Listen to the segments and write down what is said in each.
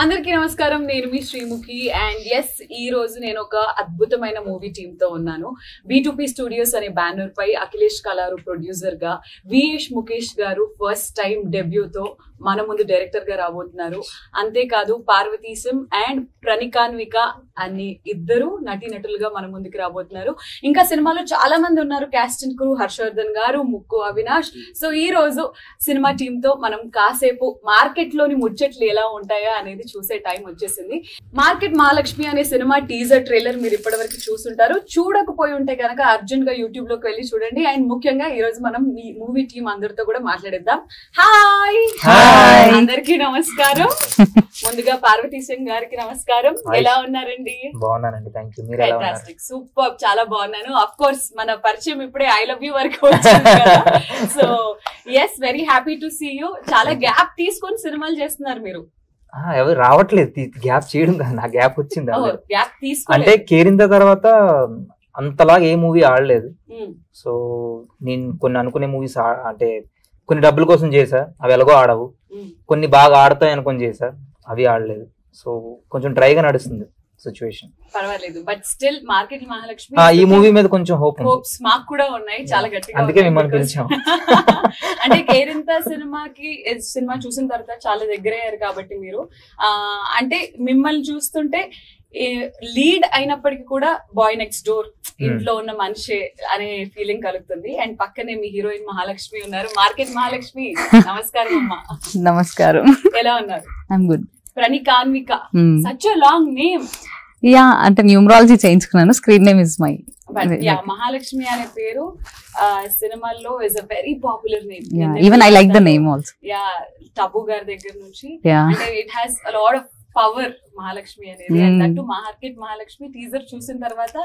అందరికీ నమస్కారం. నేను మీ శ్రీముఖి అండ్ ఎస్ ఈ రోజు నేను ఒక అద్భుతమైన మూవీ టీమ్ తో ఉన్నాను. B2P స్టూడియోస్ అనే బ్యానర్ పై అఖిలేష్ కలారు ప్రొడ్యూసర్ గా, విఎస్ ముఖేష్ గారు ఫస్ట్ టైం డెబ్యూ తో మన ముందు డైరెక్టర్ గా రాబోతున్నారు. అంతేకాదు పార్వతీశం అండ్ ప్రణికాన్విక అని ఇద్దరు నటీనటులుగా మన ముందుకు రాబోతున్నారు. ఇంకా సినిమాలో చాలా మంది ఉన్నారు. క్యాస్ట్ అండ్ క్రూ హర్షవర్ధన్ గారు, ముక్కు అవినాష్. సో ఈ రోజు సినిమా టీమ్ తో మనం కాసేపు మార్కెట్ లోని ముచ్చట్లు ఎలా ఉంటాయా అనేది చూసే టైం వచ్చేసింది. మార్కెట్ మహాలక్ష్మి అనే సినిమా టీజర్ ట్రైలర్ మీరు ఇప్పటివరకు చూస్తుంటారు. చూడకపోయి ఉంటే కనుక అర్జెంట్ గా యూట్యూబ్ లోకి వెళ్ళి చూడండి. అండ్ ముఖ్యంగా ఈ రోజు మనం ఈ మూవీ టీం అందరితో కూడా మాట్లాడేద్దాం. హాయ్ అందరికీ నమస్కారం. ముందుగా పార్వతీశం గారికి నమస్కారం. ఎలా ఉన్నారండి? బాగున్నానండి, థ్యాంక్ యూ. మీరు ఎలా ఉన్నారు? సూపర్, చాలా బాగున్నాను. ఆఫ్ కోర్స్ మన పరిచయం ఇప్పుడే ఐ లవ్ యూ వరకు వచ్చింది కదా. So yes, very happy to see you. చాలా గ్యాప్ తీసుకొని సినిమాలు చేస్తున్నారు మీరు. ఎవరు రావట్లేదు, గ్యాప్ చేయడం కదా, నా గ్యాప్ వచ్చింది. గ్యాప్ తీసుకో అంటే కేరింత తర్వాత అంతలాగా ఏ మూవీ ఆడలేదు. సో నేను కొన్ని అనుకునే మూవీస్ అంటే కొన్ని డబ్బుల కోసం చేసా, అవి ఎలాగో ఆడవు. కొన్ని బాగా ఆడతాయి అనుకొని చేసా, అవి ఆడలేదు. సో కొంచెం డ్రైగా నడుస్తుంది సిచ్యువేషన్. పర్వాలేదు, బట్ స్టిల్ మార్కెట్ మహాలక్ష్మి ఈ మూవీ మీద కొంచెం హోప్స్ మాకు కూడా ఉన్నాయి, చాలా గట్టిగా. అందుకే మిమ్మల్ని పిలిచాం. అంటే కేరింత సినిమా చూసిన తర్వాత చాలా దగ్గర అయ్యారు కాబట్టి మీరు అంటే మిమ్మల్ని చూస్తుంటే లీడ్ అయినప్పటికీ కూడా బాయ్ నెక్స్ట్ డోర్, ఇంట్లో ఉన్న మనిషి అనే ఫీలింగ్ కలుగుతుంది. అండ్ పక్కనే మీ హీరోయిన్ మహాలక్ష్మి ఉన్నారు. మార్కెట్ మహాలక్ష్మి, నమస్కారం అమ్మా. నమస్కారం. ఎలా ఉన్నారు? I'm good. ప్రణికాన్విక, such a long name. Yeah, అంటే న్యూమరాలజీ చేయించుకున్నాను. Screen name is my. Mahalakshmi అనే పేరు సినిమాల్లో is a very popular name. Even I like the name also. Yeah, Tabu గారి దగ్గర నుంచి అంటే it has a lot of power Mahalakshmi అనేది. అంటూ మార్కెట్ మహాలక్ష్మి టీజర్ చూసిన తర్వాత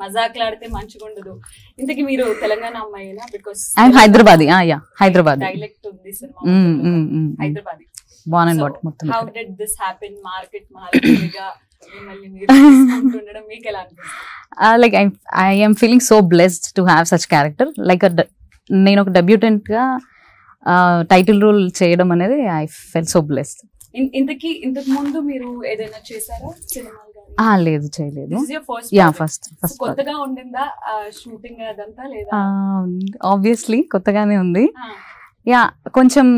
మజాక్లాడితే మంచిగా ఉండదు. ఇంతకీ మీరు తెలంగాణ అమ్మాయినా? Because I'm Hyderabadi. Hyderabad dialect ఉంది cinema, Hyderabadi. How did this happen? Market మహాలక్ష్మిగా మిమ్మల్ని మీరు తీసుకుంటుండడం మీకు ఎలా అనిపిస్తుంది? Like I am feeling so blessed to have such character. Like నేను ఒక డెబ్యూటెంట్ గా టైటిల్ రోల్ చేయడం అనేది ఐ ఫెల్ సో బ్లెస్డ్. ఇంతకు ముందు మీరు ఏదైనా చేశారా సినిమాలు? లేదు, చేయలేదు. ఫస్ట్ కొత్తగా ఉండిందా షూటింగ్ అదంతా? లేదా, ఆబ్వియస్లీ కొత్తగానే ఉంది. యా, కొంచెం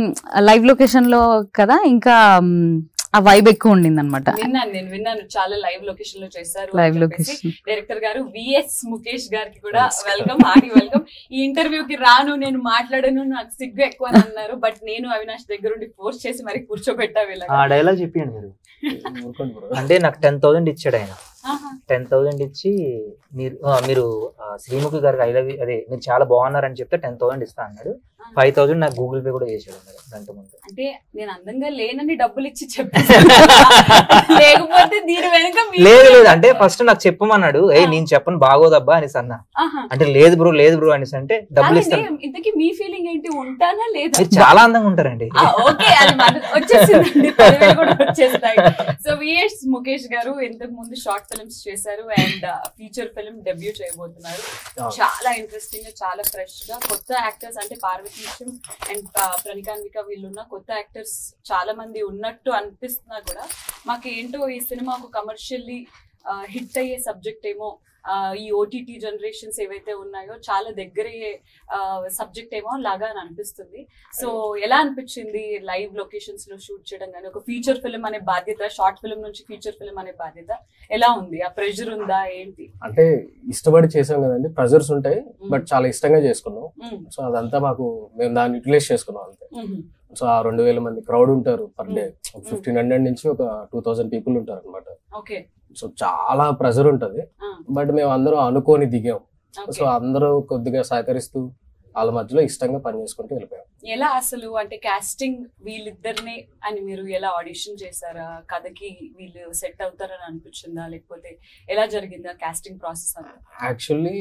లైవ్ లొకేషన్ లో కదా, ఇంకా ఆ వైబ్ ఎక్కువ ఉండింది అనమాట. విన్నాను చాలా లైవ్ లొకేషన్ లో చేశారు. లైవ్ లొకేషన్ డైరెక్టర్ గారు విఎస్ ముఖేష్ గారికి కూడా వెల్కమ్, హార్టీ వెల్కమ్. ఈ ఇంటర్వ్యూకి రాను, నేను మాట్లాడను, నాకు సిగ్గు ఎక్కువ అని అన్నారు. బట్ నేను అవినాష్ దగ్గర ఉండి ఫోర్స్ చేసి మరి కూర్చోబెట్టా. డైలాగ్ చెప్పండి మీరు. అంటే నాకు 10,000 ఇచ్చాడు ఆయన. 10,000 ఇచ్చి మీరు శ్రీముఖి గారికి ఐ లవ్ యూ, అదే మీరు చాలా బాగున్నారని చెప్తే 10,000 ఇస్తా అన్నాడు. 5,000 నాకు గూగుల్ పే కూడా చేసాడు గంట ముందు. అంటే నేను అందంగా లేనని డబ్బులు ఇచ్చి చెప్పాను, లేకపోతే దీని వెనక లేదు అంటే ఫస్ట్ నాకు చెప్పమన్నాడు. నేను చెప్పను బాగోదబ్బా అనేసి అన్నా. అంటే లేదు బ్రో అనేసి అంటే డబ్బులు ఇస్తాను. ఇంతకీ మీ ఫీలింగ్ ఏంటి? ఉంటానా లేదా? మీరు చాలా అందంగా ఉంటారండి. ఓకే, అది వచ్చేసిందండి, 10,000 కూడా వచ్చేస్తాయి. సో విఎస్ ముఖేష్ గారు ఇంతకు ముందు షార్ట్ ఫిల్మ్స్ చేశారు అండ్ ఫీచర్ ఫిల్మ్ డెబ్యూ చేయబోతున్నారు. చాలా ఇంట్రెస్టింగ్ గా, చాలా ఫ్రెష్ గా కొత్త యాక్టర్స్ అంటే పార్వతీశం అండ్ ప్రణికాన్విక వీళ్ళున్న కొత్త యాక్టర్స్ చాలా మంది ఉన్నట్టు అనిపిస్తున్నా కూడా మాకు ఏంటో ఈ సినిమా ఒక కమర్షియల్లీ హిట్ అయ్యే సబ్జెక్ట్ ఏమో, ఈ ఓటీటీ జనరేషన్స్ ఏవైతే ఉన్నాయో చాలా దగ్గరయ్యే సబ్జెక్ట్ ఏమో లాగా అని అనిపిస్తుంది. సో ఎలా అనిపించింది లైవ్ లొకేషన్స్ లో షూట్ చేయడం? కానీ ఒక ఫీచర్ ఫిల్మ్ అనే బాధ్యత, షార్ట్ ఫిల్మ్ నుంచి ఫీచర్ ఫిల్మ్ అనే బాధ్యత ఎలా ఉంది? ఆ ప్రెషర్ ఉందా ఏంటి? అంటే ఇష్టపడి చేసాం కదండి, ప్రెషర్స్ ఉంటాయి, బట్ చాలా ఇష్టంగా చేసుకున్నాం. సో అదంతా మేము దాన్ని యూటిలైజ్ చేసుకున్నాం అంతే. సో ఆ 2,000 మంది క్రౌడ్ ఉంటారు పర్ డే. 1,500 నుంచి ఒక 2,000 పీపుల్ ఉంటారు అనమాట. సో చాలా ప్రెషర్ ఉంటది, బట్ మేము అందరం అనుకోని దిగాం. సో అందరూ కొద్దిగా సహకరిస్తూ వాళ్ళ మధ్యలో ఇష్టంగా పని చేసుకుంటూ వెళ్ళిపోయాం. ఎలా అసలు అంటే కాస్టింగ్ వీళ్ళిద్దరినే అని మీరు ఎలా ఆడిషన్ చేశారా? కథకి వీళ్ళు సెట్ అవుతారని అనిపించిందా, లేకపోతే ఎలా జరిగిందా కాస్టింగ్ ప్రాసెస్? యాక్చువల్లీ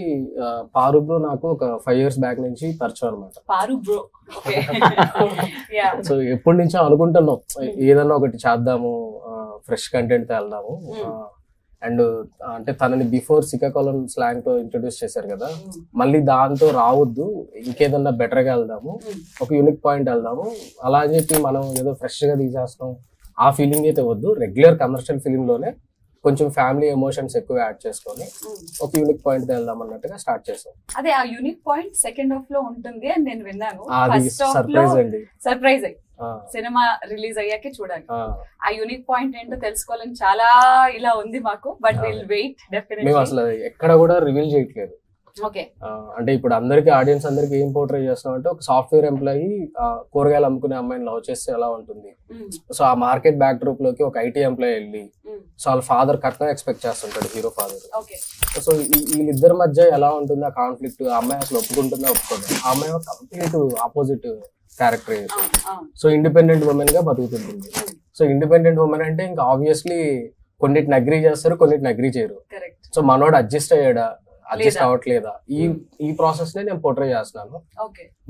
పారు బ్రో నాకు ఒక 5 years బ్యాక్ నుంచి పరిచయం అనమాట. పారు బ్రో, సో ఎప్పటి నుంచో అనుకుంటున్నాం ఏదన్నా ఒకటి చేద్దాము, ఫ్రెష్ కంటెంట్ తో వెళ్దాము. అండ్ అంటే తనని బిఫోర్ శ్రీకాకుళం స్లాంగ్ తో ఇంట్రొడ్యూస్ చేశారు కదా, మళ్ళీ దాంతో రావద్దు, ఇంకేదన్నా బెటర్ గా వెళ్దాము, ఒక యూనిక్ పాయింట్ వెళ్దాము, అలా అని చెప్పి మనం ఏదో ఫ్రెష్ గా తీసేస్తాం ఆ ఫీలింగ్ అయితే వద్దు, రెగ్యులర్ కమర్షియల్ ఫిలిం లోనే కొంచెం ఫ్యామిలీ ఎమోషన్స్ ఎక్కువ యాడ్ చేసుకొని ఒక యూనిక్ పాయింట్ వెళ్దాం అన్నట్టుగా స్టార్ట్ చేసాం. అదే ఆ యూనిక్ పాయింట్ సెకండ్ హాఫ్ లో ఉంటుంది అని నేను విన్నాను. అది సర్ప్రైజ్ అండి, సర్ప్రైజ్ అయ్యి సినిమా రిలీజ్ అయ్యాకే చూడాలి. ఆ యూనిక్ పాయింట్ ఏంటో తెలుసుకోవాలని చాలా ఇలా ఉంది మాకు. But will wait definitely. మేము అసలు ఎక్కడ కూడా రివీల్ చేయట్లేదు. ఓకే, అంటే ఇప్పుడు అందరికి ఆడియన్స్ అందరికి ఏం పోర్ట్రే చేస్తున్నాం అంటే ఒక సాఫ్ట్వేర్ ఎంప్లాయీ కూరగాయలు అమ్ముకునే అమ్మాయిని లవ్ చేస్తే ఎలా ఉంటుంది, సో ఆ మార్కెట్ బ్యాక్ డ్రాప్ లోకి ఒక ఐటీ ఎంప్లాయీ వెళ్ళి సో వాళ్ళ ఫాదర్ కట్నం ఎక్స్పెక్ట్ చేస్తుంటాడు హీరో ఫాదర్. సో వీళ్ళిద్దరి మధ్య ఎలా ఉంటుంది ఆ కాన్ఫ్లిక్ట్, ఆ అమ్మాయి అసలు ఒప్పుకుంటుందా ఒప్పుకోదు, ఆ అమ్మాయి complete opposite character. So independent women గా బతుకుతుంటుంది. సో ఇండిపెండెంట్ ఉమెన్ అంటే ఇంకా ఆబ్వియస్లీ కొన్నిటిని అగ్రీ చేస్తారు, కొన్నిటిని అగ్రీ చేయరు. సో మనోడు అడ్జస్ట్ అయ్యాడా, అడ్జస్ట్ అవ్వట్లేదా, ఈ ప్రాసెస్ నే నేను పోర్ట్రే చేస్తున్నాను.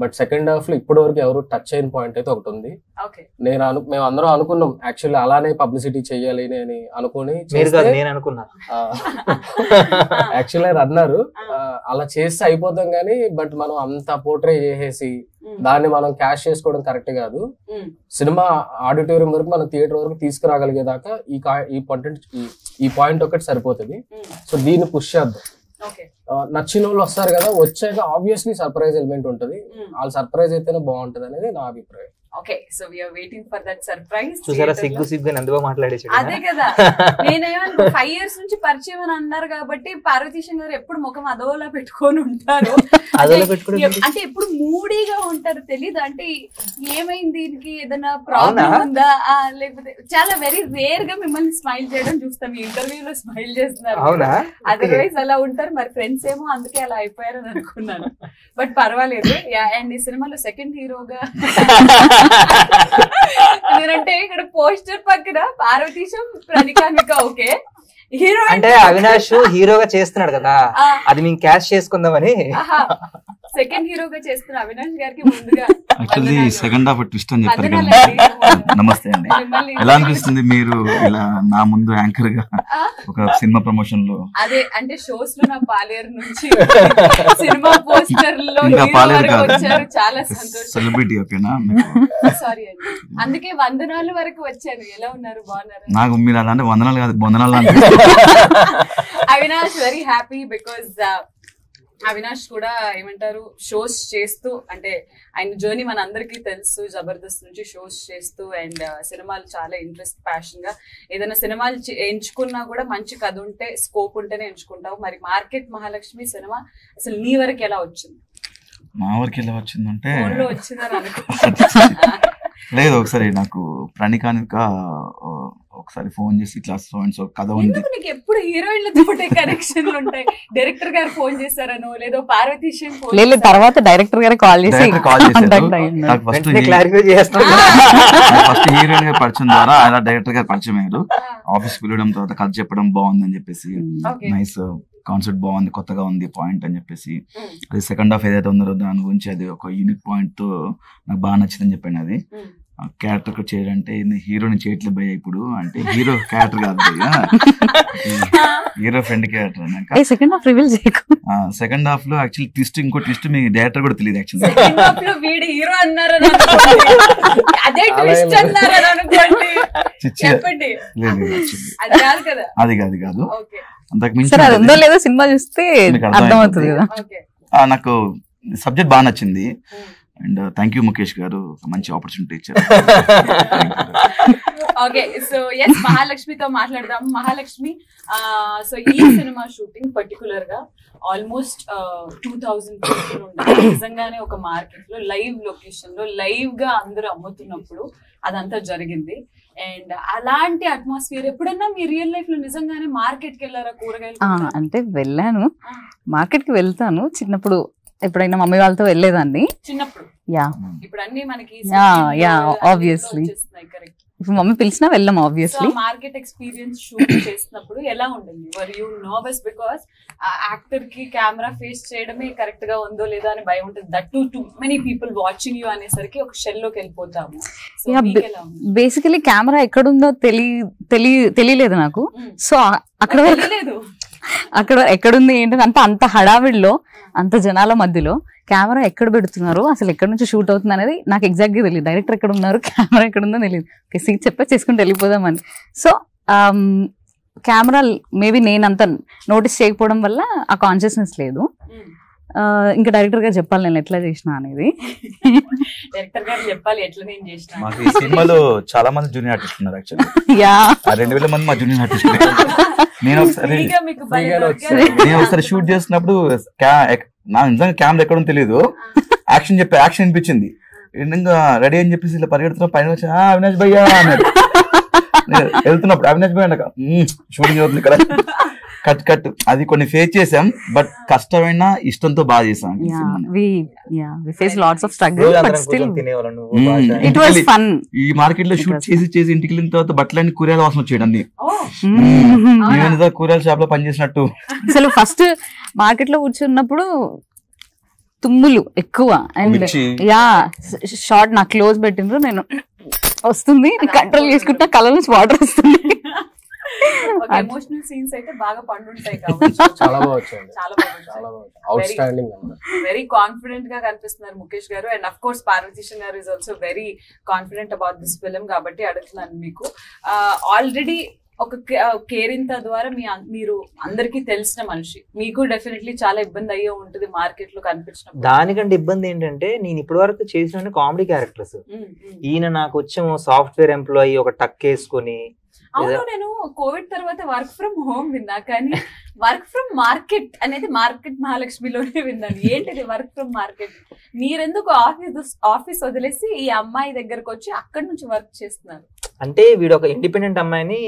బట్ సెకండ్ హాఫ్ లో ఇప్పటి వరకు ఎవరు టచ్ అయిన పాయింట్ అయితే ఒకటి ఉంది. మేము అందరం అనుకున్నాం యాక్చువల్లీ అలానే పబ్లిసిటీ చెయ్యాలి అని అనుకుని యాక్చువల్లీ అన్నారు అలా చేస్తే అయిపోతాం కానీ, బట్ మనం అంత పోర్ట్రే చేసేసి దాన్ని మనం క్యాష్ చేసుకోవడం కరెక్ట్ కాదు. సినిమా ఆడిటోరియం వరకు మనం థియేటర్ వరకు తీసుకురాగలిగేదాకా ఈ పాయింట్ ఒకటి సరిపోతుంది. సో దీన్ని పుష్ చేద్దాం. నచ్చిన వాళ్ళు వస్తారు కదా, వచ్చాక ఆబ్వియస్లీ సర్ప్రైజ్ ఎలిమెంట్ ఉంటది. వాళ్ళు సర్ప్రైజ్ అయితేనే బాగుంటది అనేది నా అభిప్రాయం. Okay, so we are waiting for that surprise. చూసారా సిగ్గు సిగ్గు ఎందుకో మాట్లాడేసాడు. అదే కదా, నేనేమో 5 years నుంచి పరిచయం అని అన్నారు కాబట్టి పార్వతీశం గారు ఎప్పుడు ముఖం అదోలా పెట్టుకొని ఉంటారు. అంటే ఎప్పుడు మూడీగా ఉంటారు, తెలీదు. అంటే ఏమైంది దీనికి, ఏదైనా ప్రాబ్లం ఉందా, లేకపోతే చాలా వెరీ రేర్ గా మిమ్మల్ని స్మైల్ చేయడం చూస్తాం. ఈ ఇంటర్వ్యూలో స్మైల్ చేస్తున్నారు, అదర్వైజ్ అలా ఉంటారు. మరి ఫ్రెండ్స్ ఏమో అందుకే అలా అయిపోయారని అనుకున్నాను. బట్ పర్వాలేదు. అండ్ ఈ సినిమాలో సెకండ్ హీరోగా ఎందుకంటే ఇక్కడ పోస్టర్ పక్కన పార్వతీశం ప్రణికామిక ఓకే హీరో అంటే అవినాష్ హీరోగా చేస్తున్నాడు కదా, అది మేము క్యాష్ చేసుకుందామని. సెకండ్ హీరోగా చేస్తున్న అవినాష్ గారికి ముందుగా యాక్చువల్లీ సెకండ్ హాఫ్ ట్విస్ట్ అని చెప్పారు కదా. నమస్తే అండి, ఎలా అనిపిస్తుంది మీరు ఇలా నా ముందు యాంకర్ గా ఒక సినిమా ప్రమోషన్ లో? అదే అంటే షోస్ లో నా పాలేరు నుంచి సినిమా పోస్టర్ లో ఇంకా పాలేరు కాదు, వచ్చారు, చాలా సంతోషం. సెలబ్రిటీ ఓకేనా? సారీ అండి, అందుకే వందనాలు వరకు వచ్చాను. ఎలా ఉన్నారు, బాగున్నారు? నాకు మీరు అలా అంటే వందనాలు కాదు బొందనాలు. Avinash very happy because Avinash కూడా ఏమంటారు షోస్ చేస్తూ, అంటే ఆయన జర్నీ మన అందరికీ తెలుసు, జబర్దస్త్ నుంచి షోస్ చేస్తూ అండ్ సినిమాలు చాలా ఇంట్రెస్ట్ ప్యాషన్ గా ఏదైనా సినిమాలు ఎంచుకున్నా కూడా మంచి కథ ఉంటే స్కోప్ ఉంటేనే ఎంచుకుంటావు. మరి మార్కెట్ మహాలక్ష్మి సినిమా అసలు నీ వరకు ఎలా వచ్చింది? మా వరకు ఎలా వచ్చిందంటే వచ్చిందని అనుకో లేదు, ఒకసారి నాకు ప్రణికానిక ఒకసారి ఫోన్ చేసి ఇట్లా సో కథ ఉంది. నీకు ఎప్పుడు హీరోయిన్లతో కనెక్షన్లు ఉంటాయి? డైరెక్టర్ గారు ఫోన్ చేశారనో లేదో పార్వతీశం తర్వాత డైరెక్టర్ గారు కాల్ చేశారు. ఫస్ట్ హీరోయిన్ గా పరిచయం ద్వారా అలా డైరెక్టర్ గారు పరిచయం అయ్యారు. ఆఫీస్ పిలవడం, తర్వాత కథ చెప్పడం బాగుందని చెప్పేసి, నైస్ కాన్సెప్ట్ బాగుంది, కొత్తగా ఉంది పాయింట్ అని చెప్పేసి, అది సెకండ్ హాఫ్ ఏదైతే ఉందో దాని గురించి అది ఒక యూనిక్ పాయింట్ తో నాకు బాగా నచ్చిందని చెప్పాను. అది క్యారెక్టర్ చేయాలంటే హీరోని చేయట్లేదు భయ్య ఇప్పుడు, అంటే హీరో క్యారెక్టర్ కాదు భయ్య, hero friend character. Second half లో యాక్చువల్లీ ట్విస్ట్, ఇంకో ట్విస్ట్ మీ డైరెక్టర్ కూడా తెలియదు యాక్చువల్లీ. అది కాదు అంతకు మించి సినిమా చూస్తే అర్థమవుతుంది కదా. నాకు సబ్జెక్ట్ బాగా నచ్చింది అండ్ థ్యాంక్ యూ ముఖేష్ గారు, మంచి ఆపర్చునిటీ ఇచ్చారు. ఓకే, సో ఎస్ మహాలక్ష్మితో మాట్లాడదాం. మహాలక్ష్మి, సో ఈ సినిమా షూటింగ్ పర్టికులర్ గా ఆల్మోస్ట్ 2000 people ఉండాలి. నిజంగానే ఒక మార్కెట్ లో లైవ్ లొకేషన్ లో లైవ్ గా అందరూ అమ్ముతున్నప్పుడు అదంతా జరిగింది. అండ్ అలాంటి అట్మాస్ఫియర్ ఎప్పుడన్నా మీ రియల్ లైఫ్ లో నిజంగానే మార్కెట్ కి వెళ్ళారా? కూరగాయలు అంటే వెళ్ళాను, మార్కెట్ కి వెళ్తాను. చిన్నప్పుడు ఎప్పుడైనా మమ్మీ వాళ్ళతో వెళ్ళేదాన్ని చిన్నప్పుడు. ఇప్పుడు అన్ని మనకి ఆబ్వియస్లీ ఇప్పుడు మమ్మీ పిలిచినా వెళ్ళాం ఆబ్వియస్లీ. మార్కెట్ ఎక్స్పీరియన్స్ షూట్ చేసినప్పుడు ఎలా ఉంటుంది? Were you nervous? Because actor కి కెమెరా ఫేస్ చేయడమే కరెక్ట్ గా ఉందో లేదా అని భయం ఉంటుంది. That too many people watching you అనేసరికి ఒక షెల్ లోకి వెళ్ళిపోతాము. బేసికలీ కెమెరా ఎక్కడుందో తెలియలేదు నాకు. సో అక్కడ తెలియలేదు, అక్కడ ఎక్కడుంది ఏంటని అంత హడావిడిలో అంత జనాల మధ్యలో కెమెరా ఎక్కడ పెడుతున్నారు, అసలు ఎక్కడ నుంచి షూట్ అవుతుంది అనేది నాకు ఎగ్జాక్ట్ గా తెలియదు. డైరెక్టర్ ఎక్కడ ఉన్నారు, కెమెరా ఎక్కడ ఉందో తెలియదు. సీట్ చెప్పే చేసుకుంటూ వెళ్ళిపోదామని. సో కెమెరా మేబీ నేను అంత నోటీస్ చేయకపోవడం వల్ల ఆ కాన్షియస్నెస్ లేదు. ఇంకా డైరెక్టర్ గారు చెప్పాలి నేను ఎట్లా చేసిన అనేది. డైరెక్టర్ గారు చెప్పాలి ఎట్లా నేను చేసిన. మాకు ఈ సినిమాలో చాలా మంది జూనియర్ ఆర్టిస్ట్ ఉన్నారు యాక్చువల్లీ. 2000 మంది మా జూనియర్ ఆర్టిస్ట్. నేను ఒకసారి షూట్ చేస్తున్నప్పుడు నా నిజంగా కెమెరా ఎక్కడో తెలియదు, యాక్షన్ అనిపించింది. ఇంకా రెడీ అని చెప్పేసి ఇలా పరిగెడుతున్నా, పైన వచ్చి అవినాష్ భయ్యా అన్నాడు. వెళ్తున్నప్పుడు అవినాష్ భయ్య అన్నాక షూటింగ్ అవుతుంది కదా, కట్ అది కొన్ని ఫేస్ చేసాం. బట్ కష్టమైన ఇష్టంతో బాగా చేసాం. ఈ మార్కెట్ లో షూట్ చేసి ఇంటికి వెళ్ళిన తర్వాత బట్టలన్నీ కూరగాయల వాసన వచ్చేయడం అన్ని. కూరగాయల షాప్ లో పనిచేసినట్టు. అసలు ఫస్ట్ మార్కెట్ లో కూర్చున్నప్పుడు తుమ్ములు ఎక్కువ అండ్ షార్ట్ నా క్లోజ్ పెట్టిండ్రు, నేను వస్తుంది కంట్రోల్ చేసుకుంటా, కళ్ళ నుంచి వాటర్ వస్తుంది. ఎమోషనల్ సీన్స్ అయితే బాగా పండుంటాయి కాబట్టి చాలా బాగా వెరీ కాన్ఫిడెంట్ గా కనిపిస్తున్నారు ముఖేష్ గారు. అండ్ అఫ్ కోర్స్ పార్వతీశన్ గారు is also very confident about this film కాబట్టి అడుగుతున్నాను మీకు. ఆల్రెడీ ఒక కేరింత ద్వారా మీరు అందరికి తెలిసిన మనిషి, మీకు డెఫినెట్లీ చాలా ఇబ్బంది అయ్యే ఉంటుంది మార్కెట్ లో కనిపించిన. దానికంటే ఇబ్బంది ఏంటంటే నేను ఇప్పటి వరకు చేసిన కామెడీ క్యారెక్టర్స్. ఈయన నాకు వచ్చేమో సాఫ్ట్వేర్ ఎంప్లాయీ, ఒక టక్ వేసుకొని. అవును, నేను కోవిడ్ తర్వాత వర్క్ ఫ్రమ్ హోమ్ విన్నా, కానీ వర్క్ ఫ్రమ్ మార్కెట్ అనేది మార్కెట్ మహాలక్ష్మిలోనే విన్నాను. ఏంటిది వర్క్ ఫ్రమ్ మార్కెట్? మీరెందుకు ఆఫీస్ వదిలేసి ఈ అమ్మాయి దగ్గరకు వచ్చి అక్కడి నుంచి వర్క్ చేస్తున్నారు? అంటే వీడు ఒక ఇండిపెండెంట్ అమ్మాయిని,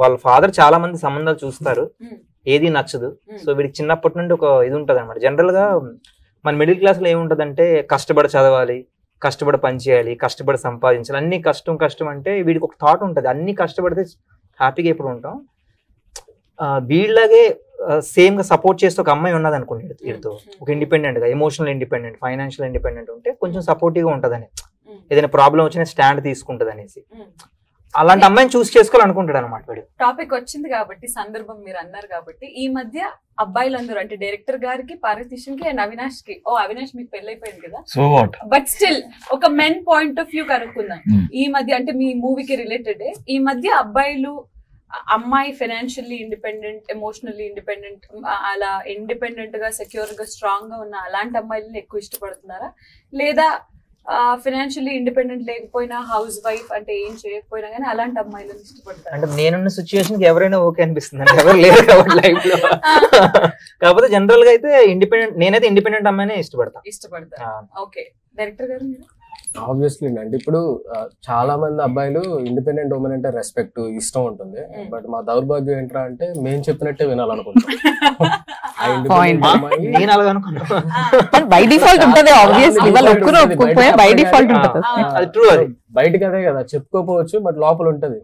వాళ్ళ ఫాదర్ చాలా మంది సంబంధాలు చూస్తారు, ఏది నచ్చదు. సో వీడికి చిన్నప్పటి నుండి ఒక ఇది ఉంటది అనమాట. జనరల్ గా మన మిడిల్ క్లాస్ లో ఏముంటదంటే కష్టపడి చదవాలి, కష్టపడి పని చేయాలి, కష్టపడి సంపాదించాలి, అన్ని కష్టం అంటే వీడికి ఒక థాట్ ఉంటుంది, అన్ని కష్టపడితే హ్యాపీగా ఎప్పుడు ఉంటాం. వీళ్ళలాగే సేమ్ గా సపోర్ట్ చేస్తే ఒక అమ్మాయి ఉన్నది అనుకోండి వీడితో, ఒక ఇండిపెండెంట్ గా, ఎమోషనల్ ఇండిపెండెంట్, ఫైనాన్షియల్ ఇండిపెండెంట్ ఉంటే కొంచెం సపోర్టివ్ గా ఉంటదని, ఏదైనా ప్రాబ్లం వచ్చినా స్టాండ్ తీసుకుంటది అనేసి, అలాంటి అమ్మాయిని చూస్ చేసుకోవాలనుకుంటాడు అనమాట వీడు. టాపిక్ వచ్చింది కాబట్టి, సందర్భం మీరు అన్నారు కాబట్టి, ఈ మధ్య అబ్బాయిలందరూ అంటే డైరెక్టర్ గారికి, పార్వతీశన్ కి అండ్ అవినాష్ కి, అవినాష్ మీకు పెళ్ళైపోయింది కదా, బట్ స్టిల్ ఒక మెన్ పాయింట్ ఆఫ్ వ్యూ కనుక్కుందాం. ఈ మధ్య అంటే మీ మూవీకి రిలేటెడ్, ఈ మధ్య అబ్బాయిలు అమ్మాయి ఫైనాన్షియల్లీ ఇండిపెండెంట్, ఎమోషనల్లీ ఇండిపెండెంట్, అలా ఇండిపెండెంట్ గా సెక్యూర్ గా స్ట్రాంగ్ గా ఉన్న అలాంటి అమ్మాయిలని ఎక్కువ ఇష్టపడుతున్నారా, లేదా ఫైనాన్షియల్లీ ఇండిపెండెంట్ లేకపోయినా హౌస్ వైఫ్ అంటే ఏం చేయకపోయినా కానీ అలాంటి అమ్మాయిలను ఇష్టపడతారు? అంటే నేనున్న సిచ్యువేషన్ కి ఎవరైనా ఓకే అనిపిస్తుంది, అంటే ఎవరు లేరు కాబట్టి లైఫ్ లో. కాకపోతే జనరల్ గా అయితే నేనైతే ఇండిపెండెంట్ అమ్మాయినే ఇష్టపడతా. ఓకే, డైరెక్టర్ గారు ఆబ్వియస్లీ అండి. ఇప్పుడు చాలా మంది అబ్బాయిలు ఇండిపెండెంట్ ఉమెన్ అంటే రెస్పెక్ట్, ఇష్టం ఉంటుంది. బట్ మా దౌర్భాగ్యం ఏంట్రా అంటే మేము చెప్పినట్టే వినాలనుకుంటాం. బయటకి అదే కదా చెప్పుకోపోవచ్చు, బట్ లోపల ఉంటది.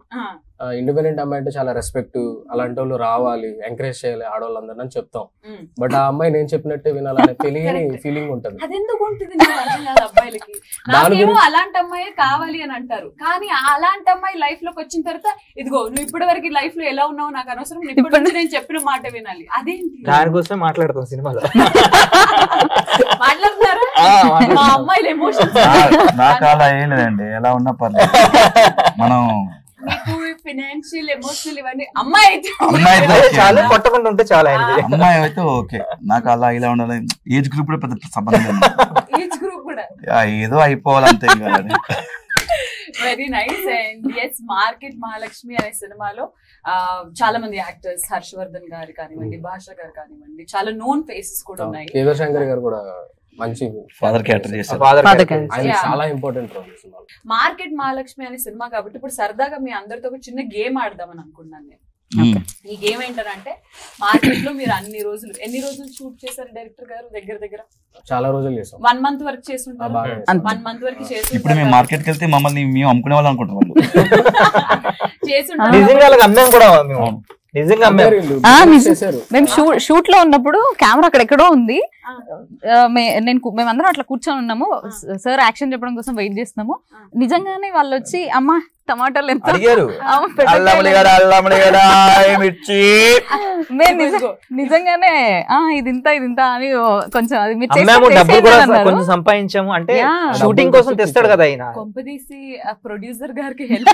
ఇండిపెండెంట్ అమ్మాయి అంటే చాలా రెస్పెక్ట్, అలాంటి వాళ్ళు రావాలి, ఎంకరేజ్ చేయాలి ఆడవాళ్ళందరూ అని చెప్తాం. బట్ ఆ అమ్మాయి నేను చెప్పినట్టే వినాలనే ఫీలింగ్ ఉంటుంది. అలాంటి అమ్మాయి కావాలి అని అంటారు, కానీ అలాంటి అమ్మాయి లైఫ్ లోకి వచ్చిన తర్వాత ఇదిగో నువ్వు ఇప్పటి వరకు లైఫ్ లో ఎలా ఉన్నావు నాకు అనవసరం, ఇప్పుడు నేను చెప్పిన మాట వినాలి. అదేంటి? దానికోసమే మాట్లాడతాం సినిమాలో. మాట్లాడుతున్నారా? మా అమ్మాయిలు ఎమోషన్స్ నాకు అలా ఏం లేదండి, ఎలా ఉన్నా పర్లేదు. మనం మీకు ఫైనాన్షియల్ ఎమోషనల్ ఇవన్నీ అమ్మాయి అయితే చాలా కొట్టకుండా ఉంటే చాలా, అమ్మాయి అయితే ఓకే. నాకు అలా ఇలా ఉండాలి, ఏజ్ గ్రూప్ కూడా పెద్ద సంబంధం, ఏజ్ గ్రూప్ కూడా ఏదో అయిపోవాలంతే. Very nice. And yes, market Mahalakshmi అనే సినిమాలో చాలా మంది యాక్టర్స్, హర్షవర్ధన్ గారు కానివ్వండి, భాష గారు కానివ్వండి, చాలా నోన్ ఫేసెస్ కూడా ఉన్నాయి. కేదార్శంకర్ గారు కూడా మంచి ఫాదర్ క్యారెక్టర్ చేశారు, చాలా ఇంపార్టెంట్ రోల్. మార్కెట్ మహాలక్ష్మి అనే సినిమా కాబట్టి ఇప్పుడు సరదాగా మీ అందరితో ఒక చిన్న గేమ్ ఆడదామని అనుకున్నాను నేను. ఈ గేమ్ ఏంటంటే, మార్కెట్ లో మీరు ఎన్ని రోజులు షూట్ చేశారు డైరెక్టర్ గారు? దగ్గర చాలా రోజులు చేసాం. 1 month వరకు చేస్తుంటారు. 1 month వరకు చేస్తుంటారు. ఇప్పుడు మేము మార్కెట్ కి వెళ్తే మమ్మల్ని మేము అమ్ముకునే వాళ్ళు అనుకుంటాం. మేము షూట్ లో ఉన్నప్పుడు కెమెరా అక్కడెక్కడో ఉంది, మేమందరం అట్లా కూర్చొని ఉన్నాము, సార్ యాక్షన్ చెప్పడం కోసం వెయిట్ చేస్తున్నాము. నిజంగానే వాళ్ళు వచ్చి అమ్మా టమాటాలు ఎంత అడిగారు అవును, పెట్టకాయలు మిర్చి మేము నిజంగానే ఇది ఇంత అని కొంచెం అది మీరు అమ్మాము డబ్బులు కూడా అన్నారు. కొంచెం సంపాదించాము అంటే Yeah. షూటింగ్ కోసం తెస్తాడు కదా ఆయన. కొంపదీసి ప్రొడ్యూసర్ గారికి హెల్ప్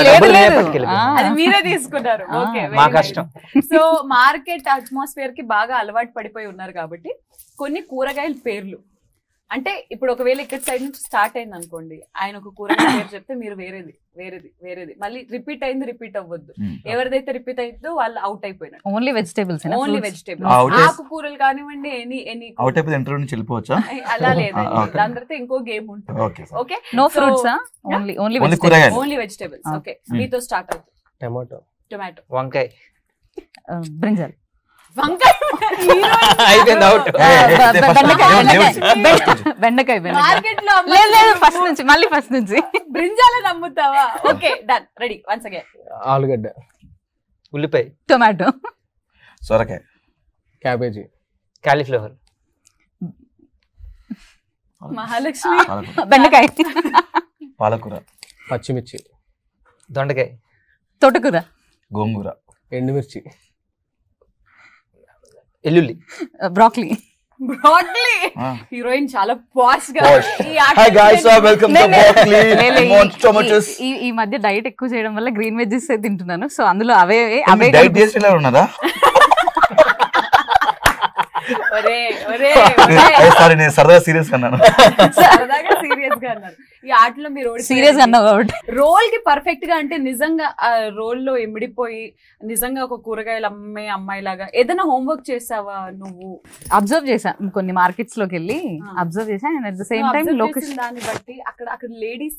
డబ్బులు లేదు. నేనే పట్టుకెళ్ళిపోయాను. అది మీరే తీసుకున్నారు. ఓకే, మా కష్టం. సో మార్కెట్ అట్మాస్ఫియర్ కి బాగా అలవాటు పడిపోయి ఉన్నారు కాబట్టి కొన్ని కూరగాయల పేర్లు అంటే ఇప్పుడు ఒకవేళ ఇక్కడ సైడ్ నుంచి స్టార్ట్ అయింది అనుకోండి, ఆయన ఒక కూరగాయ పేరు చెప్తే మీరు వేరేది మళ్ళీ రిపీట్ అవ్వద్దు. ఎవరిదైతే రిపీట్ అయిందో వాళ్ళు అవుట్ అయిపోయినారు. ఓన్లీ వెజిటేబుల్స్ ఓన్లీ వెజిటేబుల్స్, ఆకుకూరలు కానివ్వండి, ఎనీ అవుట్ అయిపోతే ఇంటర్వ్యూ నుంచి వెళ్ళిపోవచ్చా? అలా లేదండి, దాని తర్వాత ఇంకో గేమ్ ఉంటుంది. Okay, no fruits, only only vegetables. Okay, మీతో స్టార్ట్ అవుతుంది. టొమాటో, వంకాయ, బ్రింజల్, అయిపోయింది అవుట్. బెండకాయ మార్కెట్ లో లేదు ఫస్ట్ నుంచి బ్రింజాల నమ్ముతావా? Okay, done, ready. Once again ఆలుగడ్డ, ఉల్లిపాయ, టొమాటో, సొరకాయ, క్యాబేజీ, కాలీఫ్లవర్, మహాలక్ష్మి, బెండకాయ, పాలకూర, పచ్చిమిర్చి, దొండకాయ, తోటకూర, గోంగూర, ఎండుమిర్చి, ఎల్లుల్లి, బ్రాక్లీ. హీరోయిన్ చాలా పాష్ గా Hi guys, welcome to Broccoli, tomatoes. ఈ మధ్య డైట్ ఎక్కువ చేయడం వల్ల గ్రీన్ వెజ్జెస్ తింటున్నాను. సో అందులో అవే డైట్ చేసేలా ఉన్నారా? సారీ, నేను సరదాగా సీరియస్ అన్నాను. సరదాగా సీరియస్ గా అన్నారు. ఈ ఆటలో మీరు సీరియస్ గా అన్నావు కాబట్టి రోల్ కి పర్ఫెక్ట్ గా అంటే నిజంగా ఆ రోల్ లో ఇమిడిపోయి నిజంగా ఒక కూరగాయలు అమ్మే అమ్మాయి లాగా ఏదైనా హోంవర్క్ చేసావా నువ్వు? అబ్జర్వ్ చేసా, కొన్ని మార్కెట్స్ లోకి వెళ్ళి అబ్జర్వ్ చేసా. And at the same time location దాన్ని బట్టి అక్కడ లేడీస్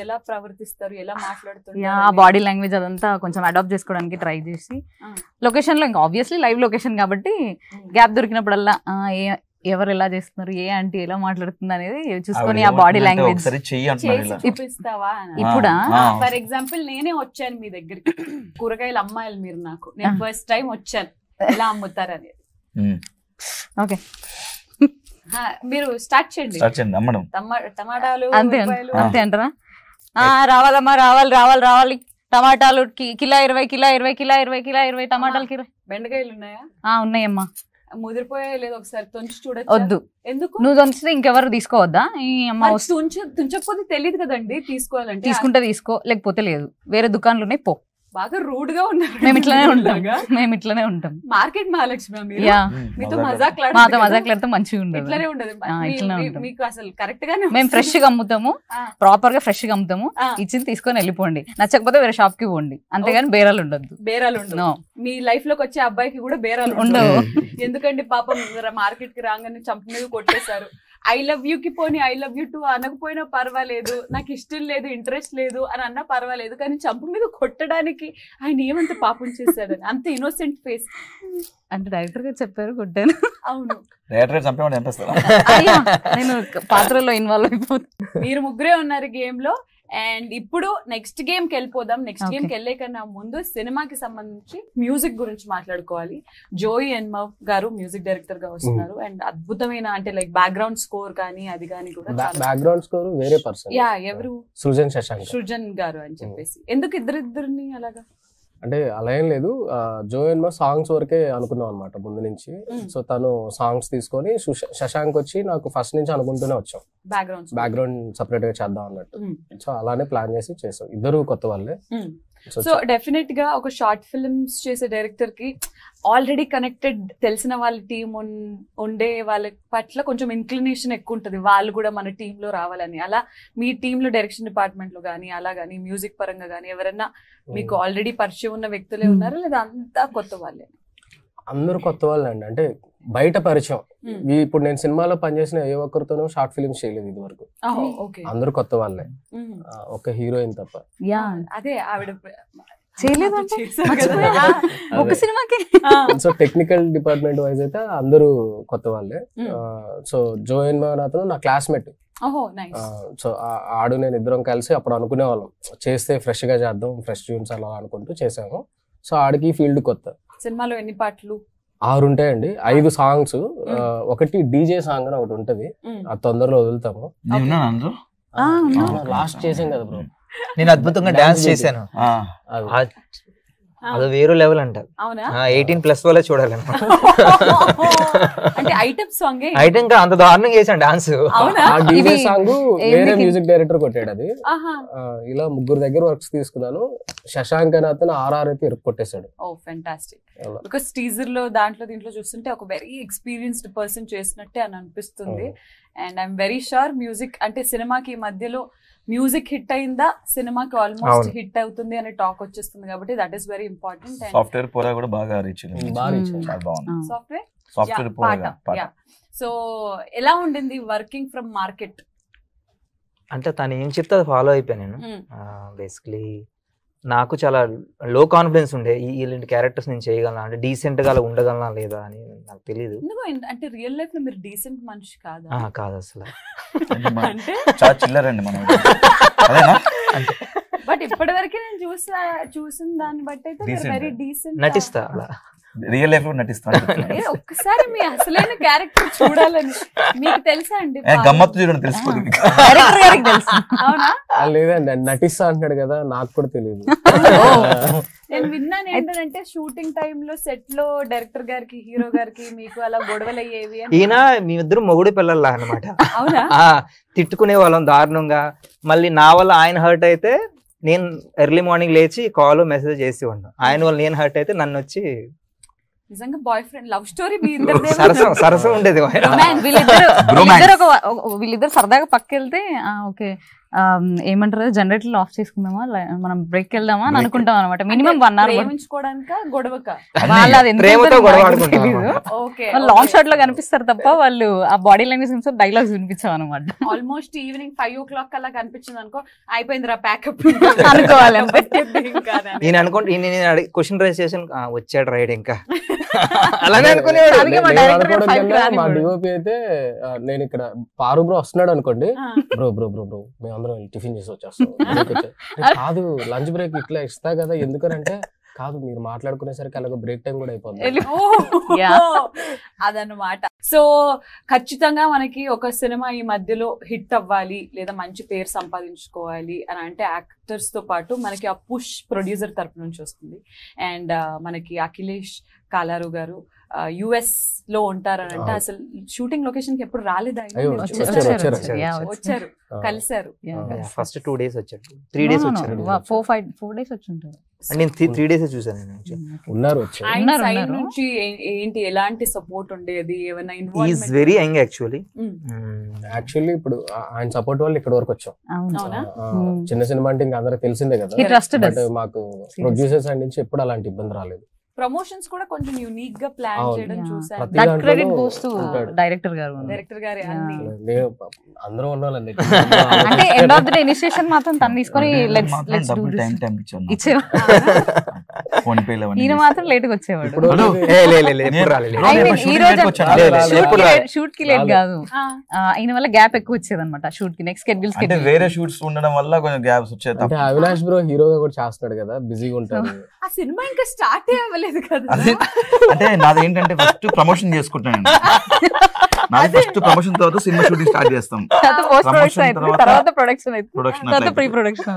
ఎలా ప్రవర్తిస్తారు, ఎలా మాట్లాడుతారు, ఆ బాడీ లాంగ్వేజ్ అదంతా కొంచెం అడాప్ట్ చేసుకోవడానికి ట్రై చేసి లొకేషన్ లో ఇంకా ఆబ్వియస్లీ లైవ్ లొకేషన్ కాబట్టి గ్యాప్ దొరికినప్పుడల్లా ఎవరు ఎలా చేస్తున్నారు, ఏ ఆంటీ ఎలా మాట్లాడుతుంది అనేది చూసుకొని ఆ బాడీ లాంగ్వేజ్ చూపిస్తావా? ఇప్పుడా ఫర్ ఎగ్జాంపుల్ నేనే వచ్చాను మీ దగ్గరికి, కూరగాయలు అమ్మాయిలు మీరు, నేను ఫస్ట్ టైం వచ్చాను, ఎలా అమ్ముతారు అనేది. ఓకే, మీరు స్టార్ట్ చేయండి. అమ్మడం టమాటాలు అంతే అంటారా? రావాలమ్మా, రావాలి. టమాటాలు కిలో 20 టమాటాలు కిలో. బెండకాయలు ఉన్నాయా? ఉన్నాయమ్మా. ముదిరిపోయా లేదు, ఒకసారి తుంచి చూడొచ్చు. వద్దు, ఎందుకు? నువ్వు తుంచితే ఇంకెవరు తీసుకోవద్దా? ఈ అమ్మ తుంచకపోతే తెలియదు కదండి, తీసుకోవాలంటే. తీసుకుంటే తీసుకో, లేకపోతే లేదు. వేరే దుకాణాలు ఉన్నాయి, పో. బాగా రూడ్ గా ఉన్నారు. మేము ఇట్లానే ఉంటాం. మార్కెట్ మహాలక్ష్మి మీతో మాతో మజాక్లాడితే మంచిగా ఉండదు. ఇట్లానే ఉండదు మీకు అసలు కరెక్ట్ గానే. మేము ఫ్రెష్ గా అమ్ముతాము, ప్రాపర్ గా ఫ్రెష్ గా అమ్ముతాము. ఇచ్చింది తీసుకొని వెళ్ళిపోండి, నచ్చకపోతే వేరే షాప్ కి పోండి, అంతేగాని బేరాలు ఉండదు. మీ లైఫ్ లోకి వచ్చే అబ్బాయికి కూడా బేరాలు ఉండవు. ఎందుకంటే పాపం మార్కెట్ కి రాగానే చంప మీద కొట్టేశారు. ఐ లవ్ యూ కి పోని ఐ లవ్ యూ టూ అనకపోయినా పర్వాలేదు, నాకు ఇష్టం లేదు, ఇంట్రెస్ట్ లేదు అని అన్నా పర్వాలేదు, కానీ చంప మీద కొట్టడానికి ఆయన ఏమంత పాపం చేశాడని అంత ఇన్నోసెంట్ ఫేస్. అంటే డైరెక్టర్ గా చెప్పారు, కొట్టాను. అవును, నేను పాత్రలో ఇన్వాల్వ్ అయిపోతాను. మీరు ముగ్గురే ఉన్నారు గేమ్ లో. అండ్ ఇప్పుడు నెక్స్ట్ గేమ్ కి వెళ్ళిపోదాం. నెక్స్ట్ గేమ్ కి వెళ్ళే కన్నా ముందు సినిమాకి సంబంధించి మ్యూజిక్ గురించి మాట్లాడుకోవాలి. జోయి ఎన్మవ్ గారు మ్యూజిక్ డైరెక్టర్ గా వస్తున్నారు. అండ్ అద్భుతమైన అంటే లైక్ బ్యాక్గ్రౌండ్ స్కోర్ కానీ అది కానీ కూడా బ్యాక్గ్రౌండ్ స్కోర్ వేరే పర్సన్. ఎవరు? సృజన్ గారు అని చెప్పేసి. ఎందుకు ఇద్దరిని అలాగా? అంటే అలా ఏం లేదు, జో ఎన్మవ్ సాంగ్స్ వరకే అనుకున్నాం అనమాట ముందు నుంచి. సో తను సాంగ్స్ తీసుకొని శశాంక్ వచ్చి నాకు ఫస్ట్ నుంచి అనుకుంటూనే వచ్చాం బ్యాక్గ్రౌండ్ సెపరేట్ గా చేద్దాం అన్నట్టు. సో అలానే ప్లాన్ చేసి చేసాం. ఇద్దరు కొత్త వాళ్ళే. సో డెఫినెట్ గా ఒక షార్ట్ ఫిల్మ్స్ చేసే డైరెక్టర్ కి ఆల్రెడీ కనెక్టెడ్ తెలిసిన వాళ్ళ టీం ఉండే వాళ్ళ పట్ల కొంచెం ఇన్క్లినేషన్ ఎక్కువ ఉంటుంది, వాళ్ళు కూడా మన టీమ్ లో రావాలని. అలా మీ టీమ్ లో డైరెక్షన్ డిపార్ట్మెంట్ లో కానీ అలా కానీ మ్యూజిక్ పరంగా కానీ ఎవరైనా మీకు ఆల్రెడీ పరిచయం ఉన్న వ్యక్తులే ఉన్నారా లేదా అంతా కొత్త వాళ్ళే? అందరూ కొత్త వాళ్ళే అండి. అంటే బయట పరిచయం. ఇప్పుడు నేను సినిమాలో పనిచేసిన ఏ ఒక్కరితోనూ షార్ట్ ఫిల్మ్స్ చేయలేదు ఇది వరకు. అందరూ కొత్త వాళ్ళే, ఒక హీరోయిన్ తప్ప. అదే ఆవిడ ఒక సినిమాకి. సో టెక్నికల్ డిపార్ట్మెంట్ వైజ్ అయితే అందరూ కొత్త వాళ్ళే. సో జో ఎన్మవ్ అతను నా క్లాస్మేట్. సో ఆడు నేను ఇద్దరం కలిసి అప్పుడు అనుకునే వాళ్ళం, చేస్తే ఫ్రెష్ గా చేద్దాం, ఫ్రెష్ ట్యూన్స్ అలా అనుకుంటూ చేసాము. సో ఆడికి ఫీల్డ్ కొత్త. సినిమాలో ఎన్ని పాటలు? 6 ఉంటాయండి, 5 సాంగ్స్. ఒకటి డీజే సాంగ్ అని ఒకటి ఉంటది, అది తొందరలో వదులుతాము. లాస్ట్ చేసాం కదా బ్రో, నేను అద్భుతంగా డాన్స్ చేశాను. అది వేరే లెవెల్ అంట. 18+ వాళ్ళే చూడాలి. అంటే ఐటమ్ సాంగ్ ఐటమ్ గా అంత దారుణంగా చేశాను డాన్స్. ఆ డీజే సాంగ్ వేరే మ్యూజిక్ డైరెక్టర్ కొట్టాడు. అది ఇలా 3 దగ్గర వర్క్స్ తీసుకున్నాను. శశాంక్ అని అతను RR అయితే కొట్టేశాడు. Oh fantastic. బికాస్ టీజర్ లో దీంట్లో చూస్తుంటే ఒక వెరీ ఎక్స్పీరియన్స్డ్ పర్సన్ చేసినట్టే అని అనిపిస్తుంది. And I'm very sure music అంటే సినిమాకి మధ్యలో మ్యూజిక్ హిట్ అయిందా, సినిమాకి ఆల్మోస్ట్ హిట్ అవుతుంది అనే టాక్ వచ్చేస్తుంది కాబట్టి that is very important. Software పోరా కూడా బాగా రీచ్ సాఫ్ట్వేర్ పోరా. సో ఎలా ఉండింది వర్కింగ్ ఫ్రమ్ మార్కెట్? అంటే తను ఏం చెప్తే అది ఫాలో అయిపోయాను నేను. బేసిక్లీ నాకు చాలా లో కాన్ఫిడెన్స్ ఉండే ఇలాంటి క్యారెక్టర్స్ నేను చేయగలనా, అంటే డీసెంట్ గా అలా ఉండగలనా లేదా అని నాకు తెలియదు. అంటే రియల్ లైఫ్ లో మీరు డీసెంట్ మనిషి కాదా? కాదు అసలు. చాలా చిల్లర్ అండి మనం. బట్ ఇప్పటి వరకు నేను చూసిన దాన్ని బట్టి అయితే వెరీ డీసెంట్. నటిస్తా అలా, రియల్ లైఫ్ లో నటిస్తాను. ఒక్కసారి మీ అసలైన క్యారెక్టర్ చూడాలని మీకు తెలుసా అండి? గమ్మత్తు చూడండి తెలిసిపోతుంది. అవునా? లేదండి నటిస్తా అంటాడు కదా, నాకు కూడా తెలియదు. నేను విన్నాను ఏంటంటే షూటింగ్ టైమ్ లో సెట్ లో డైరెక్టర్ గారికి హీరో గారికి మీకు అలా గొడవలు అయ్యేవి. ఈయన మీ ఇద్దరు మొగుడు పిల్లల్లా అనమాట. అవునా? తిట్టుకునే వాళ్ళం దారుణంగా. మళ్ళీ నా వల్ల ఆయన హర్ట్ అయితే నేను ఎర్లీ మార్నింగ్ లేచి కాల్ మెసేజ్ చేసి ఉన్నాను. ఆయన వల్ల నేను హర్ట్ అయితే నన్ను వచ్చి నిజంగా బాయ్ ఫ్రెండ్ లవ్ స్టోరీ సరసం ఉండేది. వీళ్ళిద్దరు సరదాగా పక్కెళ్తే ఓకే ఏమంటారు జనరేటర్ ఆఫ్ చేసుకుందామా మనం బ్రేక్ వెళ్దామా అని అనుకుంటాం అనమాట. మినిమం 1 hour ప్రేమించుకోవడానికా గొడవక లాంగ్ షాట్ లో కనిపిస్తారు తప్ప వాళ్ళు ఆ బాడీ లాంగ్వేజ్ డైలాగ్స్ వినిపించాం అనమాట. ఆల్మోస్ట్ ఈవినింగ్ 5 o'clock అలా కనిపించింది అనుకో, అయిపోయిందిరా ప్యాకప్ అనుకోవాలి. నేను అనుకోండి క్వశ్చన్ రైజ్ చేసాను, వచ్చాడు రైడ్ ఇంకా అలానే అనుకునేవాడు. మా డిఓపి అయితే నేను ఇక్కడ పారు బ్రో వస్తున్నాడు అనుకోండి, బ్రో బ్రో బ్రో బ్రో మేమందరం టిఫిన్ చేసి వచ్చేస్తాం. కాదు లంచ్ బ్రేక్ ఇట్లా ఇస్తా కదా, ఎందుకనంటే కాదు మీరు మాట్లాడుకునేసరికి అలాగ బ్రేక్ టైం కూడా అయిపోతుంది అదనమాట. సో ఖచ్చితంగా మనకి ఒక సినిమా ఈ మధ్యలో హిట్ అవ్వాలి లేదా మంచి పేరు సంపాదించుకోవాలి అని అంటే యాక్టర్స్ తో పాటు మనకి ఆ పుష్ ప్రొడ్యూసర్ తరపు నుంచి వస్తుంది. అండ్ మనకి అఖిలేష్ కాలారు గారు US లో ఉంటారని అంటే అసలు షూటింగ్ లొకేషన్ కి ఎప్పుడు రాలేదా? వచ్చారు, కలిసారు. ఫస్ట్ 2 days వచ్చారు, 3 days వచ్చారు, 4 days వచ్చుంటారు. నేను 3 days చూసాను. ఉన్నారు నుంచి ఏంటి ఎలాంటి సపోర్ట్ ఉండేది? ఏమైనా ఈజ్ వెరీ యంగ్ యాక్చువల్లీ. ఇప్పుడు ఆయన సపోర్ట్ వల్ల ఇక్కడ వరకు వచ్చాం. చిన్న సినిమా అంటే ఇంకా అందరికి తెలిసిందే కదా, బట్ మాకు ప్రొడ్యూసర్స్ సైడ్ నుంచి ఎప్పుడు అలాంటి ఇబ్బంది రాలేదు. ప్రమోషన్స్ కూడా కొంచెం యూనిక్ గా ప్లాన్ చేయడం చూసాను. That credit goes to director గారు. అందరూ ఉండాలండి. అంటే end of the day initiation మాత్రం తను తీసుకొని లెట్స్ డూ దిస్ ఇచ్చేవా. ఈయన మాత్రం లేట్ గా వచ్చేవాడు. షూట్ కి లేట్ కాదు, ఈయన వల్ల గ్యాప్ ఎక్కువ వచ్చేది అనమాట షూట్ కి. నెక్స్ట్ షెడ్యూల్స్ కి వేరే షూట్స్ ఉండడం వల్ల కొంచెం గ్యాప్స్ వచ్చేది. అంటే అవినాష్ బ్రో హీరోగా కూడా చేస్తున్నాడు కదా, బిజీగా ఉంటాడు. ఆ సినిమా ఇంకా స్టార్ట్ అవ్వలేదు కదా. అంటే నాది ఏంటంటే ఫస్ట్ ప్రమోషన్ చేసుకుంటాను. నాది ఫస్ట్ ప్రమోషన్ తర్వాత సినిమా షూటింగ్ స్టార్ట్ చేస్తాం, తర్వాత production pre production.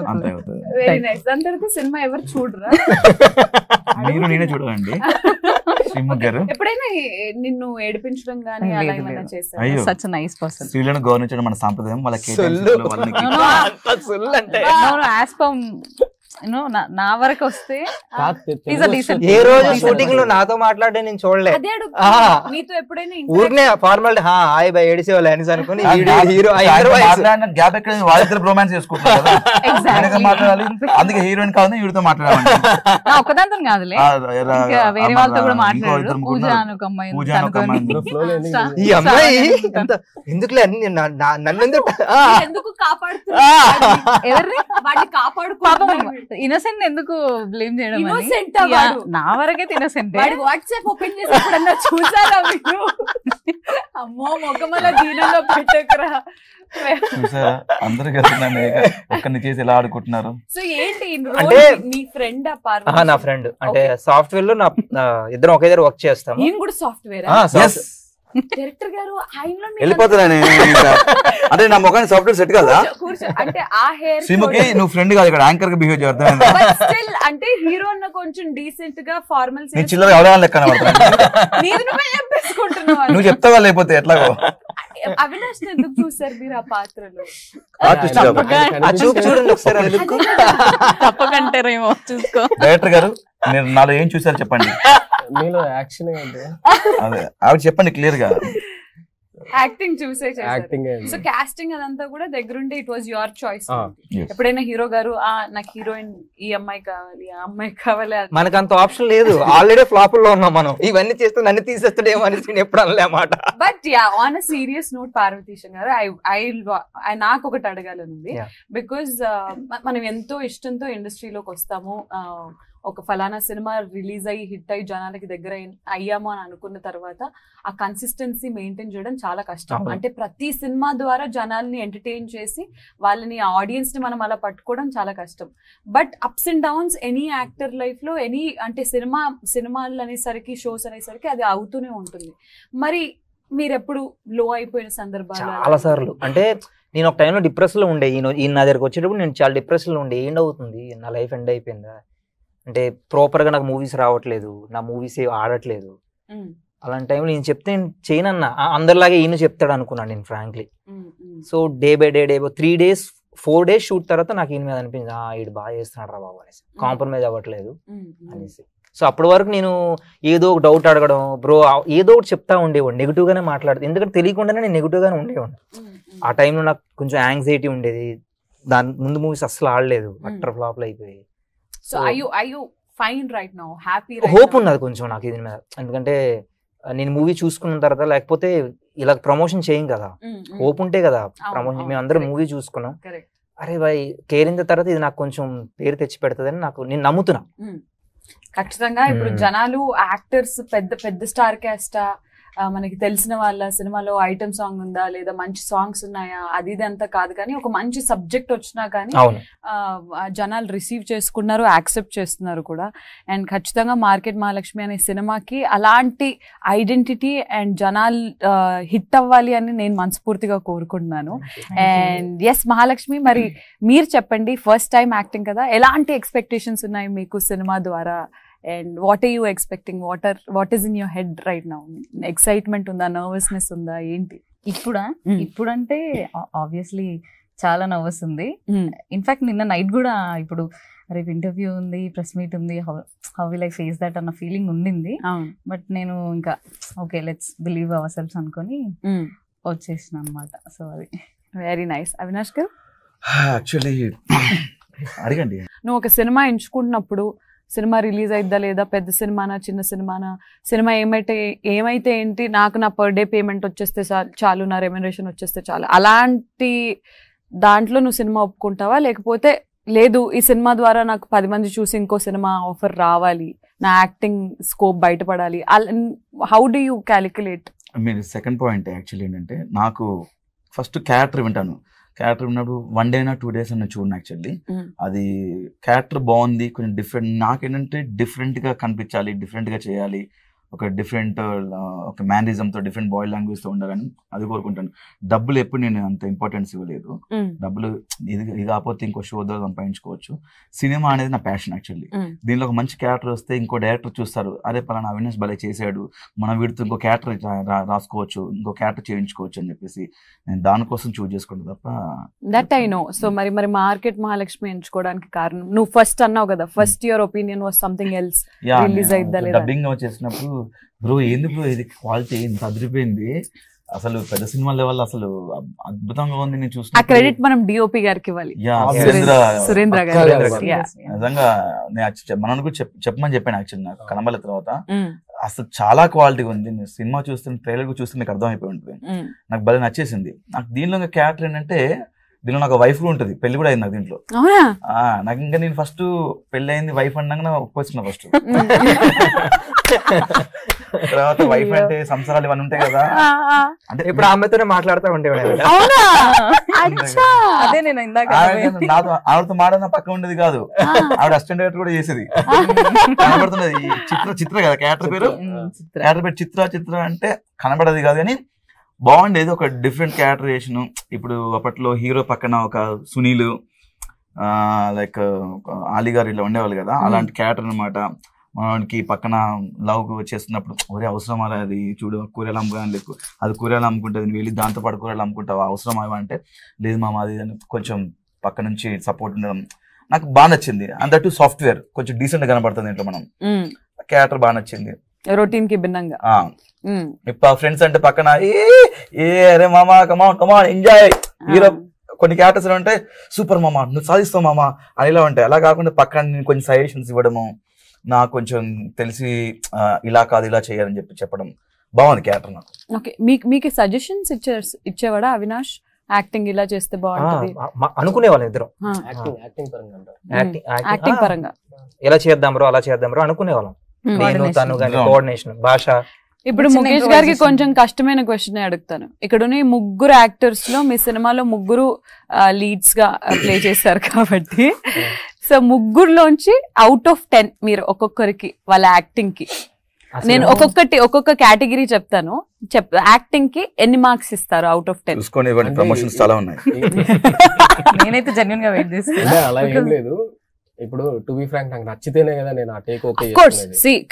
Very nice. దాని తర్వాత సినిమా ఎవరు చూడరా? మీరు నేనే చూడాలండి. ఎప్పుడైనా నిన్ను ఏడిపించడం గానీ అలా ఏమైనా చేశారు? అయ్యో సచ్ నైస్ పర్సన్. స్త్రీలను గౌరవించడం మన సాంప్రదాయం. వాళ్ళకి నా వరకు వస్తే ఏ రోజు షూటింగ్ లో నాతో మాట్లాడే నేను చూడలేదు. మీతో ఎప్పుడైనా ఊరినే ఫార్మాలిటీ హాయ్ బై ఏడిసేవాళ్ళు అని అనుకుని హీరో గ్యాప్ ఎక్కడ వాళ్ళిద్దరు రొమాన్స్ చేసుకుంటారు, మాట్లాడాలి. అందుకే హీరోయిన్ కాదు వీడితో మాట్లాడాలి. ఒక్కదాంతో కాదులే, వేరే వాళ్ళతో కూడా మాట్లాడారు. పూజ అని ఒక అమ్మాయి, ఈ అమ్మాయి ఎందుకులే నన్ను ఎందుకు కాపాడుతున్నారు? ఎవరిని వాడిని కాపాడుకో. ఇన్నోసెంట్ ఎందుకు బ్లేమ్ చేయడం? నా వరకైతే ఇన్నోసెంట్. వాట్సాప్ ఓపెన్ చేసి ఎప్పుడన్నా చూసారా మీరు? అమ్మో మొగమల దీనంలో పెట్టకురా. అందరూ కలిసి ఒక్కరిని చేసి ఎలా ఆడుకుంటున్నారు. సో ఏంటి అంటే మీ ఫ్రెండ్? నా ఫ్రెండ్ అంటే సాఫ్ట్వేర్ లో ఇద్దరం ఒకే దగ్గర వర్క్ చేస్తాం. నేను కూడా సాఫ్ట్వేర్. డైరెక్టర్ గారు ఆయనలో వెళ్ళిపోతానే అంటే నా ముఖాన్ని సాఫ్ట్వేర్ సెట్ కదా అంటే ఆ హెయిర్ శ్రీముఖి నువ్వు ఫ్రెండ్ కాదు ఇక్కడ యాంకర్ గా బిహేవ్ చేస్తాను స్టిల్ అంటే హీరో అన్న కొంచెం డీసెంట్ గా ఫార్మల్ నీ చిల్లర ఎవరైనా లెక్క చెప్పేసుకుంటున్నావు. నువ్వు చెప్తావా లేకపోతే ఎట్లాగో అవినాష్ ఎందుకు చూసారు మీరు ఆ పాత్రలో? ఆర్టిస్ట్ చూడండి ఒకసారి అది look. తప్పకంటారేమో చూసుకో. డైరెక్టర్ గారు మీరు నాలో ఏం చూసారు చెప్పండి. మీలో యాక్షన్ అదే ఆవిడ చెప్పండి క్లియర్ గా. యాక్టింగ్ చూసే యాక్టింగ్ సో కాస్టింగ్ అదంతా కూడా దగ్గరుండి ఇట్ వాజ్ యువర్ చాయిస్. ఎప్పుడైనా హీరో గారు నాకు హీరోయిన్ ఈ అమ్మాయి కావాలి ఆ అమ్మాయి కావాలి మనకు అంత ఆప్షన్ లేదు, ఆల్రెడీ ఫ్లాప్ లో ఉన్నాం మనం. ఇవన్నీ చేస్తే నన్ను తీసేస్తాడేమో అని ఎప్పుడు అనలే మాట. But yeah on a serious note Parvateesam గారు నాకు ఒకటి అడగాలనుంది. బికాజ్ మనం ఎంతో ఇష్టంతో ఇండస్ట్రీలోకి వస్తాము, ఒక ఫలానా సినిమా రిలీజ్ అయ్యి హిట్ అయ్యి జనాలకి దగ్గర అయ్యాము అని అనుకున్న తర్వాత ఆ కన్సిస్టెన్సీ మెయింటైన్ చేయడం చాలా కష్టం. అంటే ప్రతి సినిమా ద్వారా జనాల్ని ఎంటర్టైన్ చేసి వాళ్ళని ఆడియన్స్ ని మనం అలా పట్టుకోవడం చాలా కష్టం. But ups and downs any actor life లో అంటే సినిమాలు అనేసరికి షోస్ అనేసరికి అది అవుతూనే ఉంటుంది. మరి మీరు ఎప్పుడు లో అయిపోయిన సందర్భాలు? చాలా సార్లు. అంటే నేను ఒక టైంలో డిప్రెషన్ లో ఉండే, ఈయన నా దగ్గరకు వచ్చేటప్పుడు నేను చాలా డిప్రెషన్ లో ఉండే. ఏంటవుతుంది, నా లైఫ్ ఎండ్ అయిపోయిందా, అంటే ప్రాపర్ గా నాకు మూవీస్ రావట్లేదు, నా మూవీస్ ఆడట్లేదు. అలాంటి టైంలో నేను చెప్తే నేను చేయనన్నా, అందరిలాగే ఈయన చెప్తాడు అనుకున్నాను నేను frankly. So day by day 4 days shoot తర్వాత నాకు ఈయన మీద అనిపించింది, ఈడు బాగా చేస్తున్నాడు రా బాబు అనేసి, కాంప్రమైజ్ అవ్వట్లేదు అనేసి. సో అప్పటి వరకు నేను ఏదో ఒక డౌట్ అడగడం, బ్రో ఏదో ఒకటి చెప్తా ఉండేవాడు, నెగిటివ్ గానే మాట్లాడుతూ, ఎందుకంటే తెలియకుండానే నేను నెగిటివ్ గానే ఉండేవాడు. ఆ టైంలో నాకు కొంచెం యాంగ్జైటీ ఉండేది, దాని ముందు మూవీస్ అస్సలు ఆడలేదు, అట్టర్ ఫ్లాప్లు అయిపోయి. So are you fine right now, happy right hope now? ఉన్నది కొంచెం నాకు ఇది మీద, ఎందుకంటే నేను మూవీ చూసుకున్న తర్వాత లేకపోతే ఇలా ప్రమోషన్ చేయం కదా, హోప్ ఉంటే కదా ప్రమోషన్. మేము అందరం మూవీ చూసుకున్నాం, అరే బాయ్ కేరింద తర్వాత ఇది నాకు కొంచెం పేరు తెచ్చి పెడతదని నేను నమ్ముతున్నా. ఖచ్చితంగా ఇప్పుడు జనాలు యాక్టర్స్ పెద్ద పెద్ద స్టార్ క్యాస్టా, మనకి తెలిసిన వాళ్ళ సినిమాలో ఐటమ్ సాంగ్ ఉందా లేదా మంచి సాంగ్స్ ఉన్నాయా, అది ఇది అంతా కాదు, కానీ ఒక మంచి సబ్జెక్ట్ వచ్చినా కానీ జనాలు రిసీవ్ చేసుకున్నారు, యాక్సెప్ట్ చేస్తున్నారు కూడా. అండ్ ఖచ్చితంగా మార్కెట్ మహాలక్ష్మి అనే సినిమాకి అలాంటి ఐడెంటిటీ అండ్ జనాలు హిట్ అవ్వాలి అని నేను మనస్ఫూర్తిగా కోరుకుంటున్నాను. అండ్ ఎస్ మహాలక్ష్మి, మరి మీరు చెప్పండి, ఫస్ట్ టైం యాక్టింగ్ కదా, ఎలాంటి ఎక్స్పెక్టేషన్స్ ఉన్నాయి మీకు సినిమా ద్వారా? And what are you expecting? What is in your head right now? Excitement ఉందా, నర్వస్నెస్ ఉందా, ఏంటి? ఇప్పుడంటే ఆబ్వియస్లీ చాలా నర్వస్ ఉంది. ఇన్ఫాక్ట్ నిన్న నైట్ కూడా ఇప్పుడు రేపు ఇంటర్వ్యూ ఉంది, ప్రెస్ మీట్ ఉంది, how will I face that అన్న ఫీలింగ్ ఉండింది. బట్ నేను ఇంకా okay let's believe our selfs అనుకొని వచ్చేసిన అనమాట. సో అది వెరీ నైస్. అవినాష్ గారు యాక్చువల్లీ అడగండి. నువ్వు ఒక సినిమా ఎంచుకుంటున్నప్పుడు సినిమా రిలీజ్ అయిద్దా లేదా, పెద్ద సినిమానా చిన్న సినిమానా, సినిమా ఏమైతే ఏంటి, నాకు నా పర్ డే పేమెంట్ వచ్చేస్తే చాలు, నా రెమ్యునరేషన్ వచ్చేస్తే చాలు, అలాంటి దాంట్లో నువ్వు సినిమా ఒప్పుకుంటావా? లేకపోతే లేదు ఈ సినిమా ద్వారా నాకు 10 మంది చూసి ఇంకో సినిమా ఆఫర్ రావాలి, నా యాక్టింగ్ స్కోప్ బయటపడాలి, హౌ డు యూ క్యాలిక్యులేట్? మీరు సెకండ్ పాయింట్ యాక్చువల్లీ ఏంటంటే, నాకు ఫస్ట్ క్యారెక్టర్ వింటాను. క్యారెక్టర్ ఉన్నప్పుడు 1 day 2 days అన్న చూడండి. యాక్చువల్లీ అది క్యారెక్టర్ బాగుంది, కొంచెం డిఫరెంట్, నాకేంటంటే డిఫరెంట్ గా కనిపించాలి, డిఫరెంట్ గా చేయాలి, ఒక డిఫరెంట్ ఒక మేనరిజం తో, డిఫరెంట్ బాడీ లాంగ్వేజ్ తో ఉండాలని అది కోరుకుంటాను. డబ్బులు ఎప్పుడు నేను అంత ఇంపార్టెన్స్ ఇవ్వలేదు. డబ్బులు ఇది కాకపోతే ఇంకో షో ద్వారా సంపాదించుకోవచ్చు. సినిమా అనేది నా ప్యాషన్ యాక్చువల్లీ. దీనిలో ఒక మంచి క్యారెక్టర్ వస్తే ఇంకో డైరెక్టర్ చూస్తారు, అరే పలానా అవినాష్ భలే చేశాడు, మనం వీడితో ఇంకో క్యారెక్టర్ రాసుకోవచ్చు, ఇంకో క్యారెక్టర్ చేయించుకోవచ్చు అని చెప్పేసి నేను దానికోసం చూజ్ చేసుకుంటా తప్ప. That I know. సో మరి మార్కెట్ మహాలక్ష్మి ఎంచుకోవడానికి కారణం, నువ్వు ఫస్ట్ అన్నావు కదా, first your opinion was something else, release అయిద్దా లేదా? డబ్బింగ్ చేసినప్పుడు బ్రో ఏంది బ్రో ఇది క్వాలిటీ ఇంత అదిరిపోయింది, అసలు పెద్ద సినిమా లెవెల్ అసలు అద్భుతంగా ఉంది. నేను చూసిన క్రెడిట్ మనం డిఓపి గారికి ఇవ్వాలి, సురేంద్ర గారు. నిజంగా నేను మనం కూడా చెప్పమని చెప్పాను యాక్చువల్లీ, నాకు కనబల తర్వాత అసలు చాలా క్వాలిటీ ఉంది. సినిమా చూస్తున్న ట్రైలర్ చూస్తే మీకు అర్థమైపోయి ఉంటుంది. నాకు భలే నచ్చేసింది. నాకు దీనిలో క్యారెక్టర్ ఏంటంటే, దీనిలో నాకు వైఫ్ కూడా ఉంటుంది, పెళ్లి కూడా అయింది నాకు దీంట్లో. నాకు ఇంకా నేను ఫస్ట్ పెళ్లి అయింది వైఫ్ అన్నాక ఒప్పుకొచ్చిన ఫస్ట్. తర్వాత వైఫ్ అంటే సంసారాలు ఇవన్నీ ఉంటాయి కదా. అంటే ఇప్పుడు ఆమెతోనే మాట్లాడుతూ ఉండేవాడు. అవునా? అచ్చా. అదే నేను ఇందాక ఆవిడతో మాడన పక్క ఉండేది కాదు, ఆవిడ అసిస్టెంట్ డైరెక్టర్ కూడా చేసేది. కనబడుతున్నది చిత్ర కదా క్యారెక్టర్ పేరు, క్యారెక్టర్ పేరు చిత్ర అంటే కనబడేది కాదు కానీ బాగుండేది. ఒక డిఫరెంట్ క్యారెక్టరైజేషన్. ఇప్పుడు అప్పట్లో హీరో పక్కన ఒక సునీల్ లైక్ ఆలీ గారు ఇలా ఉండేవాళ్ళు కదా, అలాంటి క్యారెక్టర్ అనమాట. మనకి పక్కన లవ్ చేస్తున్నప్పుడు ఒరే అవసరం అలా అది చూడు కూరలు అమ్ముకోని లేదు, అది కూరలు అమ్ముకుంటుంది, నువ్వు వెళ్ళి దాంతో పాటు కూరలు అమ్ముకుంటావు అవసరం అవి అంటే, లేదు మామ అది కొంచెం పక్క నుంచి సపోర్ట్ ఉండడం నాకు బాగా నచ్చింది. అంతటు సాఫ్ట్వేర్ కొంచెం డీసెంట్ గా కనబడుతుంది ఇంట్లో, మనం క్యారెక్టర్ బాగా నచ్చింది. రొటీన్ కి భిన్నంగా ఇప్పుడు ఫ్రెండ్స్ అంటే పక్కన ఏ అరే మామా కమాన్ ఎంజాయ్. హీరో కొన్ని క్యారెక్టర్స్ అంటే సూపర్ మామా నువ్వు సాధిస్తావు మామా అని ఇలా ఉంటాయి. అలా కాకుండా పక్కన నేను కొంచెం సజెషన్స్ ఇవ్వడము, నాకు కొంచెం తెలిసి ఇలా కాదు ఇలా చేయాలని చెప్పడం బాగుంది క్యారెక్టర్ నాకు. ఓకే, మీకు సజెషన్స్ ఇచ్చేవాడా అవినాష్? యాక్టింగ్ ఇలా చేస్తే బాగుంటుంది అనుకునేవాళ్ళు ఇద్దరు. యాక్టింగ్ పరంగా ఎలా చేద్దాం బ్రో అలా చేద్దాం బ్రో అనుకునేవాళ్ళం. నేను తను కానీ కోఆర్డినేషన్ భాష. ఇప్పుడు ముఖేష్ గారికి కొంచెం కష్టమైన క్వశ్చన్ అడుగుతాను. ఇక్కడ ముగ్గురు యాక్టర్స్ లో మీ సినిమాలో ముగ్గురు లీడ్స్ గా ప్లే చేశారు కాబట్టి, సో ముగ్గురులోంచి అవుట్ ఆఫ్ 10 మీరు ఒక్కొక్కరికి వాళ్ళ యాక్టింగ్ కి, నేను ఒక్కొక్క కేటగిరీ చెప్తాను, యాక్టింగ్ కి ఎన్ని మార్క్స్ ఇస్తారు అవుట్ ఆఫ్ 10? ప్రమోషన్స్ చాలా ఉన్నాయి. నేనైతే జెన్యూన్ గా వెయిట్ చేస్తాను. అలా ఏం లేదు, ఇప్పుడు టు బి ఫ్రాంక్ నాకు నచ్చితేనే కదా నేను ఆ టేక్ ఓకే.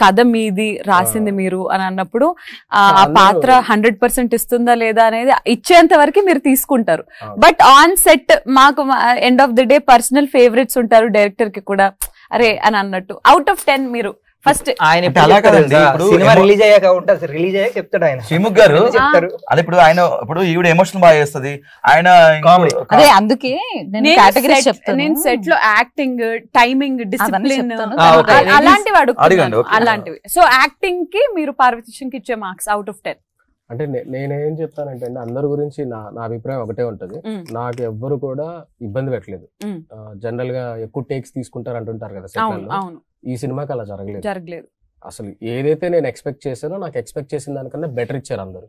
కథ మీది, రాసింది మీరు అని అన్నప్పుడు ఆ పాత్ర 100% ఇస్తుందా లేదా అనేది ఇచ్చేంత వరకు మీరు తీసుకుంటారు. బట్ ఆన్ సెట్ మాకు end of the day personal favourites ఉంటారు డైరెక్టర్ కి కూడా, అరే అని అన్నట్టు అవుట్ ఆఫ్ 10 మీరు ఫస్ట్ ఆయన సినిమా రిలీజ్ అయ్యాక ఉంటుంది, రిలీజ్ అయ్యాక చెప్తాడు ఆయన. శ్రీముఖ్ గారు చెప్తారు అదే. ఇప్పుడు ఆయన ఇప్పుడు ఈవిడ ఎమోషన్ బాగా చేస్తుంది, ఆయన అదే అందుకే నేను సెట్ లో యాక్టింగ్, టైమింగ్, డిసిప్లిన్ అలాంటివి అడుగుతాను, అలాంటివి. సో యాక్టింగ్ కి మీరు పార్వతీశంకి ఇచ్చే మార్క్స్ అవుట్ ఆఫ్ 10? అంటే నేనేం చెప్తానంటే అండి, అందరి గురించి నా అభిప్రాయం ఒకటే ఉంటది. నాకు ఎవ్వరు కూడా ఇబ్బంది పెట్టలేదు. జనరల్ గా ఎక్కువ టేక్స్ తీసుకుంటారు అంటుంటారు కదా సెట్లలో, ఈ సినిమాకి అలా జరగలేదు. అసలు ఏదైతే నేను ఎక్స్పెక్ట్ చేశానో నాకు ఎక్స్పెక్ట్ చేసిన దానికన్నా బెటర్ ఇచ్చారు అందరూ.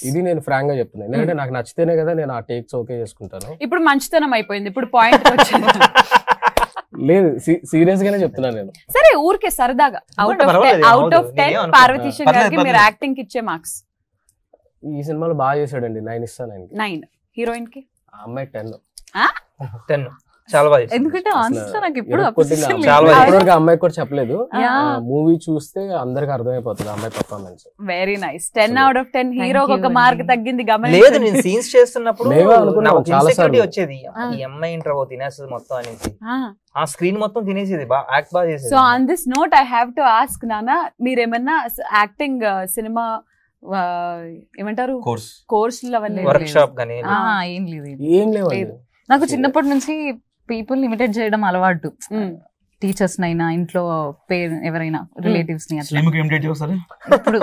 ఇది నేను ఫ్రాంక్ గా చెప్తున్నాను, ఎందుకంటే నాకు నచ్చితేనే కదా నేను ఆ టేక్స్ ఓకే చేసుకుంటాను. ఇప్పుడు మంచితనం అయిపోయింది, ఇప్పుడు పాయింట్ లేదు సీరియస్ గానే చెప్తున్నాను నేను. సరే ఊరికే సరదాగా అవుట్ ఆఫ్ 10 పార్వతీశం గారికి మీరు యాక్టింగ్ ఇచ్చే మార్క్స్? ఈ సినిమాలో బాగా చేశాడండి, 9 ఇస్తాను ఆయనకి. 9. హీరోయిన్ కి? ఆ అమ్మాయి 10. చాలా బాగా, ఎందుకంటే నాకు ఇప్పుడు అమ్మాయి కూడా చెప్పలేదు. మూవీ చూస్తే అందరికి అర్థమైపోతుంది అమ్మాయి performance. Very nice. 10 out of 10. హీరోకి ఒక మార్క్ తగ్గింది లేదు, నేను సీన్స్ చేస్తున్నప్పుడు వచ్చేది ఈ అమ్మాయి ఇంట్రో తినేస్తుంది మొత్తం అనేసి, ఆ స్క్రీన్ మొత్తం తినేసేది, యాక్ట్ బాగా చేసేది. So on this note I have to ask నానా, మీరేమన్నా యాక్టింగ్ సినిమా ఏమంటారు కోర్స్ వర్క్ షాప్ గానీ ఏం లేదు? నాకు చిన్నప్పటి నుంచి పీపుల్ ఇమిటేట్ చేయడం అలవాటు. టీచర్స్ నైనా, ఇంట్లో ఎవరైనా రిలేటివ్స్ ని అట్లా. ఇప్పుడు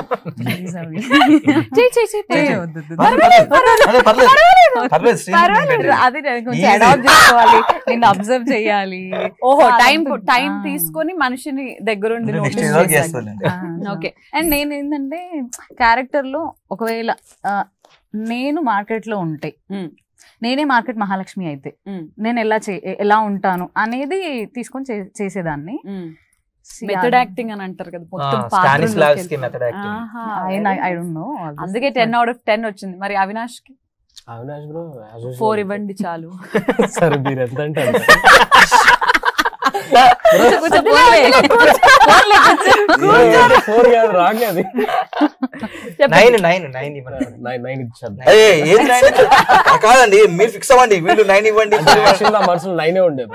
అది కొంచెం అడాప్ట్ చేసుకోవాలి, నేను అబ్జర్వ్ చేయాలి. ఓహో, టైం తీసుకొని మనిషిని దగ్గరుండి. ఓకే. అండ్ నేను ఏంటంటే క్యారెక్టర్ లో ఒకవేళ నేను మార్కెట్ లో ఉంటే, నేనే మార్కెట్ మహాలక్ష్మి అయితే నేను ఎలా ఉంటాను అనేది తీసుకొని చేసేదాన్ని. మెథడ్ యాక్టింగ్ అని అంటారు కదా, అందుకే 10 out of 10 వచ్చింది. మరి అవినాష్ కి? అవినాష్ బ్రో 4 ఇవ్వండి చాలు. సరే మీరు ఎంత అంటే కాదండి, మీరు ఫిక్స్ అవ్వండి, వీళ్ళు 9 ఇవ్వండి. మనసులో 9 ఉండేది,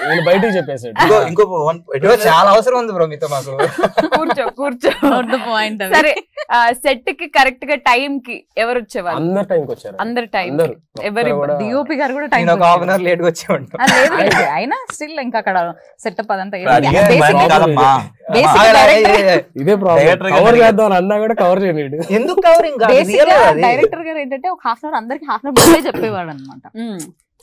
నేను బయటకు చెప్పేసాడు. ఇంకో చాలా అవసరం ఉంది బ్రో మీతో మాకు. కూర్చో పాయింట్. సరే, సెట్ కి కరెక్ట్ గా టైం కి ఎవరు వచ్చేవారు? అందరు టైంకి వచ్చారు. అందరు టైం, ఎవరి డిఓపి గారు కూడా టైం, 1 hour లేట్ గా వచ్చేవాడు. అయినా స్టిల్ ఇంకా అక్కడ సెటప్ అదంతా ఇదే ప్రాబ్లం. కవర్ చేద్దాం అన్నా కూడా కవర్ చేయలేడు. ఎందుకు కవరింగ్? డైరెక్టర్ గారు ఏంటంటే ఒక హాఫ్ అన్ అవర్ అందరికి హాఫ్ అన్ అవర్ ముందే చెప్పేవాడు అనమాట.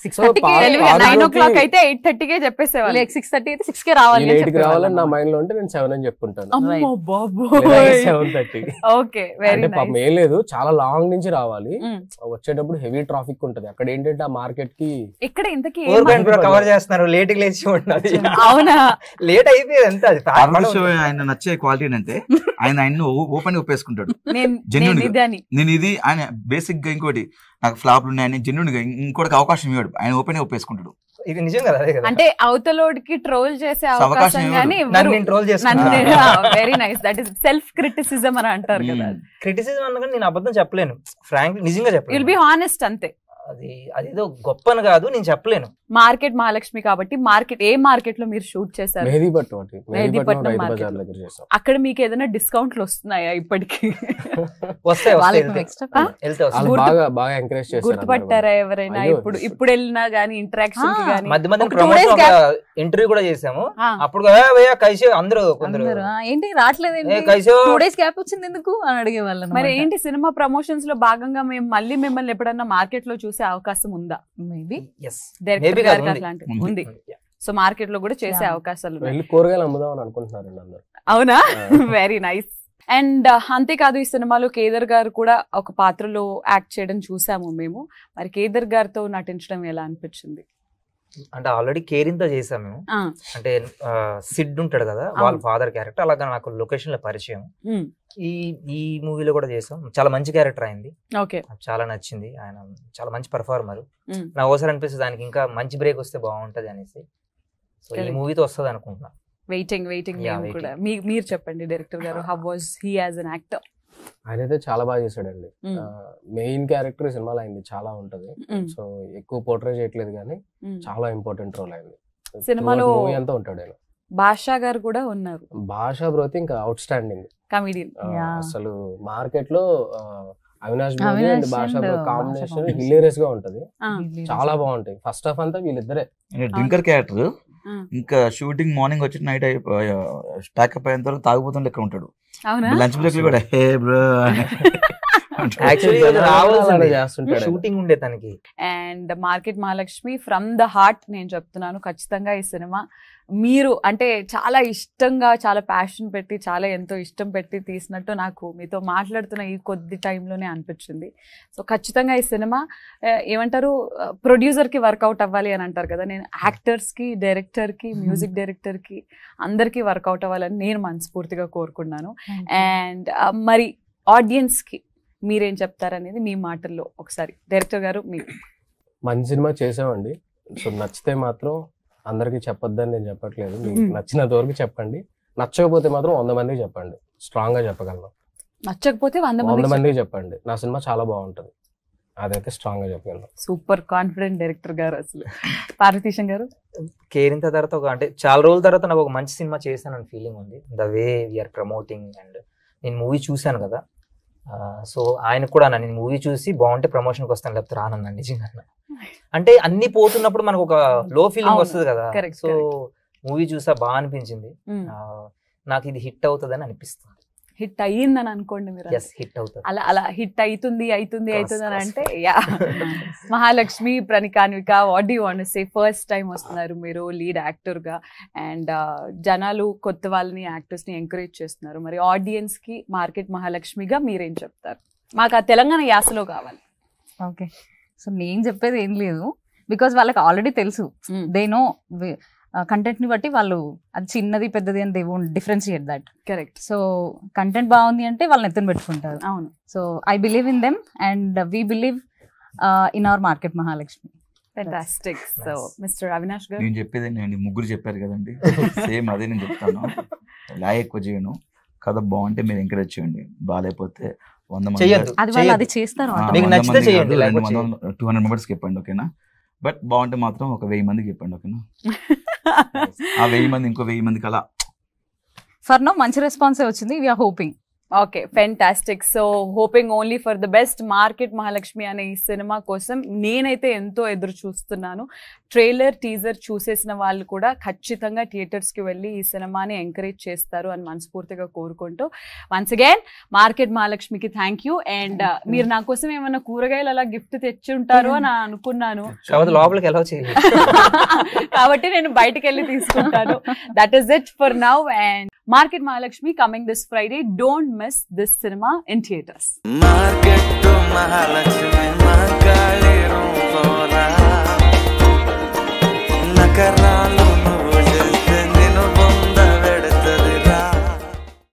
9:00 అయితే 8:30కే చెప్పేసేవాళ్ళు. 6:30 అయితే 6కే రావాలి. 8కి రావాలని నా మైండ్ లో ఉంటే నేను 7 అని చెప్పుకుంటాను. 7:30. Okay, very nice. పాపం ఏం లేదు, చాలా లాంగ్ నుంచి రావాలి. వచ్చేటప్పుడు హెవీ ట్రాఫిక్ ఉంటది. అక్కడ ఏంటంటే ఆ మార్కెట్ కి ఇక్కడ ఇంతకీ కవర్ చేస్తున్నారు, లేట్ లేచి ఉంటది. అవునా, లేట్ అయిపోయేది అంతే. అది ఆయన నచ్చే క్వాలిటీ అంటే ఆయన ఓపెన్ గా ఒప్పేసుకుంటాడు. నేను ఇది ఆయన బేసిక్ గా ఇంకోటి నాకు ఫ్లాప్లు ఉన్నాయని జెన్యూన్ గా ఇంకోటికి అవకాశం ఇవ్వడు. ఆయన ఓపెన్ గా ఒప్పేసుకుంటాడు. ఇది నిజం కదా, అదే కదా. అంటే అవతలోడికి ట్రోల్ చేసే అవకాశం గానీ troll very nice. That is self criticism అని అంటారు కదా. క్రిటిసిజం అన్నగా నేను అబద్ధం చెప్పలేను, ఫ్రాంక్ నిజంగా చెప్పలేను. విల్ బి హానెస్ట్ అంతే. అదేదో గొప్పని కాదు, నేను చెప్పలేను. మార్కెట్ మహాలక్ష్మి కాబట్టి మార్కెట్, ఏ మార్కెట్ లో మీరు షూట్ చేశారు? మెహదీపట్నం. అక్కడ మీకు ఏదైనా డిస్కౌంట్లు వస్తున్నాయా ఇప్పటికి? గుర్తుపట్టారా ఎవరైనా? ఇప్పుడు వెళ్ళినా గానీ ఇంటరాక్షన్ కి గానీ ఇంటర్వ్యూ కూడా చేసాము. అప్పుడు అందరూ ఏంటి రావట్లేదు, 2 days గ్యాప్ వచ్చింది ఎందుకు అని అడిగే వాళ్ళం. మరి ఏంటి సినిమా ప్రమోషన్స్ లో భాగంగా మేము మళ్ళీ మిమ్మల్ని ఎప్పుడన్నా మార్కెట్ లో చూసే అవకాశం ఉందా? మేబీ డైరెక్టర్ గారికి అట్లాంటిది ఉంది. సో మార్కెట్ లో కూడా చేసే అవకాశాలు కూరగాయలు అమ్ముదాం అనుకుంటున్నారు. అవునా, వెరీ నైస్. అండ్ అంతేకాదు, ఈ సినిమాలో కేదార్ గారు కూడా ఒక పాత్రలో యాక్ట్ చేయడం చూసాము మేము. మరి కేదార్ గారితో నటించడం ఎలా అనిపించింది? అంటే ఆల్రెడీ కేరింత చేసాం మేము. అంటే సిడ్ ఉంటాడు కదా, వాళ్ళ ఫాదర్ క్యారెక్టర్, అలాగా నాకు లొకేషన్ లో పరిచయం. ఈ మూవీలో కూడా చేసాం. చాలా మంచి క్యారెక్టర్ అయింది, చాలా నచ్చింది. ఆయన చాలా మంచి పర్ఫార్మర్. నాకు అవసరం అనిపిస్తుంది దానికి ఇంకా మంచి బ్రేక్ వస్తే బాగుంటది అనేసి. సో ఈ మూవీతో వస్తుంది అనుకుంటున్నా. వెయిటింగ్ కూడా. మీరు చెప్పండి డైరెక్టర్ గారు, how was he as an actor? ఆయన అయితే చాలా బాగా చేశాడండి. మెయిన్ క్యారెక్టర్ సినిమాలో అయింది చాలా ఉంటది. సో ఎక్కువ పోర్ట్రే చేయట్లేదు కానీ చాలా ఇంపార్టెంట్ రోల్ అయింది సినిమాలో. అంతా ఉంటాడు ఆయన. భాషా గారు కూడా ఉన్నారు. భాషా బ్రోతి ఇంకా అవుట్ స్టాండింగ్ కమెడియన్. అసలు మార్కెట్ లో అవినాష్ బ్రోతి అండ్ భాషా బ్రో కాంబినేషన్ హిలేరియస్ గా ఉంటది. చాలా బాగుంటాయి. ఫస్ట్ హాఫ్ అంతా వీళ్ళిద్దరే. డ్రింకర్ క్యారెక్టర్ ఇంకా షూటింగ్ మార్నింగ్ వచ్చి నైట్ స్టాకప్ అయిన తర్వాత తాగుపోతున్న లెక్క ఉంటాడు. లంచ్ బ్రేక్ లో కూడా హే బ్రో షూటింగ్ ఉండే తనకి. And market Mahalakshmi from the heart నేను చెప్తున్నాను, ఖచ్చితంగా ఈ సినిమా మీరు అంటే చాలా ఇష్టంగా, చాలా ప్యాషన్ పెట్టి, చాలా ఎంతో ఇష్టం పెట్టి తీసినట్టు నాకు మీతో మాట్లాడుతున్న ఈ కొద్ది టైంలోనే అనిపించింది. సో ఖచ్చితంగా ఈ సినిమా ఏమంటారు, ప్రొడ్యూసర్కి వర్కౌట్ అవ్వాలి అని అంటారు కదా. నేను యాక్టర్స్కి, డైరెక్టర్కి, మ్యూజిక్ డైరెక్టర్కి అందరికీ వర్కౌట్ అవ్వాలని నేను మనస్ఫూర్తిగా కోరుకున్నాను. అండ్ మరి ఆడియన్స్కి మీరేం చెప్తారనేది మీ మాటల్లో ఒకసారి డైరెక్టర్ గారు. మీరు మంచి సినిమా చేసామండి. సో నచ్చితే మాత్రం అందరికి చెప్పొద్దని నేను చెప్పట్లేదు. మీకు నచ్చినంత వరకు చెప్పండి. నచ్చకపోతే మాత్రం 100 మందికి చెప్పండి. స్ట్రాంగ్ గా చెప్పగలను. నచ్చకపోతే 100 మందికి చెప్పండి నా సినిమా చాలా బాగుంటది, అదైతే స్ట్రాంగ్ గా చెప్పగలను. సూపర్ కాన్ఫిడెంట్ డైరెక్టర్ గారు. అసలు పార్వతీశం గారు, కేరింత తర్వాత అంటే చాలా రోజుల తర్వాత నాకు ఒక మంచి సినిమా చేశానని ఫీలింగ్ ఉంది. The way we're promoting. And నేను మూవీ చూశాను కదా, సో ఆయన కూడా నేను మూవీ చూసి బాగుంటే ప్రమోషన్కి వస్తాను, లేకపోతే రానన్నా. నిజంగా అంటే అన్ని పోతున్నప్పుడు మనకు ఒక లో ఫీలింగ్ వస్తుంది కదా. సో మూవీ చూసా బాగా అనిపించింది. నాకు ఇది హిట్ అవుతుందని అనిపిస్తుంది. హిట్ అయ్యిందని అనుకోండి మీరు. హిట్ అవుతుంది, అలా హిట్ అవుతుంది అని అంటే yeah. Mahalakshmi, ప్రణికాన్విక, what do you want to say? First time వస్తున్నారు మీరు లీడ్ యాక్టర్ గా, అండ్ జనాలు కొత్త వాళ్ళని, యాక్టర్స్ ని ఎంకరేజ్ చేస్తున్నారు. మరి ఆడియన్స్ కి మార్కెట్ మహాలక్ష్మిగా మీరేం చెప్తారు? మాకు ఆ తెలంగాణ యాసలో కావాలి. ఓకే, సో నేను చెప్పేది ఏం లేదు, బికాస్ వాళ్ళకి ఆల్రెడీ తెలుసు. దే నో కంటెంట్ ని బట్టి వాళ్ళు అది చిన్నది పెద్దది అని they won't differentiate that. Correct. So content బాగుంది అంటే వాళ్ళని ఎత్తున పెట్టుకుంటారు. అవును. So I believe in them and we believe in our market Mahalakshmi. Fantastic. So Mr. Avinash garu, నేను చెప్పేది నేను ముగ్గురు చెప్పారు కదండి, సేమ్ అదే నేను చెప్తాను. లాగ్ ఎక్కువ చేయను, కథ బాగుంటే మీరు ఎంకరేజ్ చేయండి, బాగాలేకపోతే 100 మంది అది చేస్తారు. 200 మెంబర్స్ చెప్పండి, ఓకేనా? బట్ బాగుంటే మాత్రం ఒక 1000 మందికి చెప్పండి, ఓకేనా? ఆ 1000 మంది ఇంకో 1000 మందికి అలా. ఫర్ నౌ మంచి రెస్పాన్సే వచ్చింది. We're hoping. Okay, fantastic. So hoping only for the best. Market Mahalakshmi అనే ఈ సినిమా కోసం నేనైతే ఎంతో ఎదురు చూస్తున్నాను. ట్రైలర్ టీజర్ చూసేసిన వాళ్ళు కూడా ఖచ్చితంగా థియేటర్స్కి వెళ్ళి ఈ సినిమాని ఎంకరేజ్ చేస్తారు అని మనస్ఫూర్తిగా కోరుకుంటూ వన్స్ అగైన్ మార్కెట్ మహాలక్ష్మికి థ్యాంక్ యూ. అండ్ మీరు నా కోసం ఏమైనా కూరగాయలు అలా గిఫ్ట్ తెచ్చి ఉంటారు అని అనుకున్నాను, లోపలికి ఎలా చేయలేదు కాబట్టి నేను బయటకు వెళ్ళి తీసుకుంటాను. That is it for now. And market Mahalakshmi coming this Friday. Don't miss this cinema in theatres. Market Mahalakshmi, Mangalero.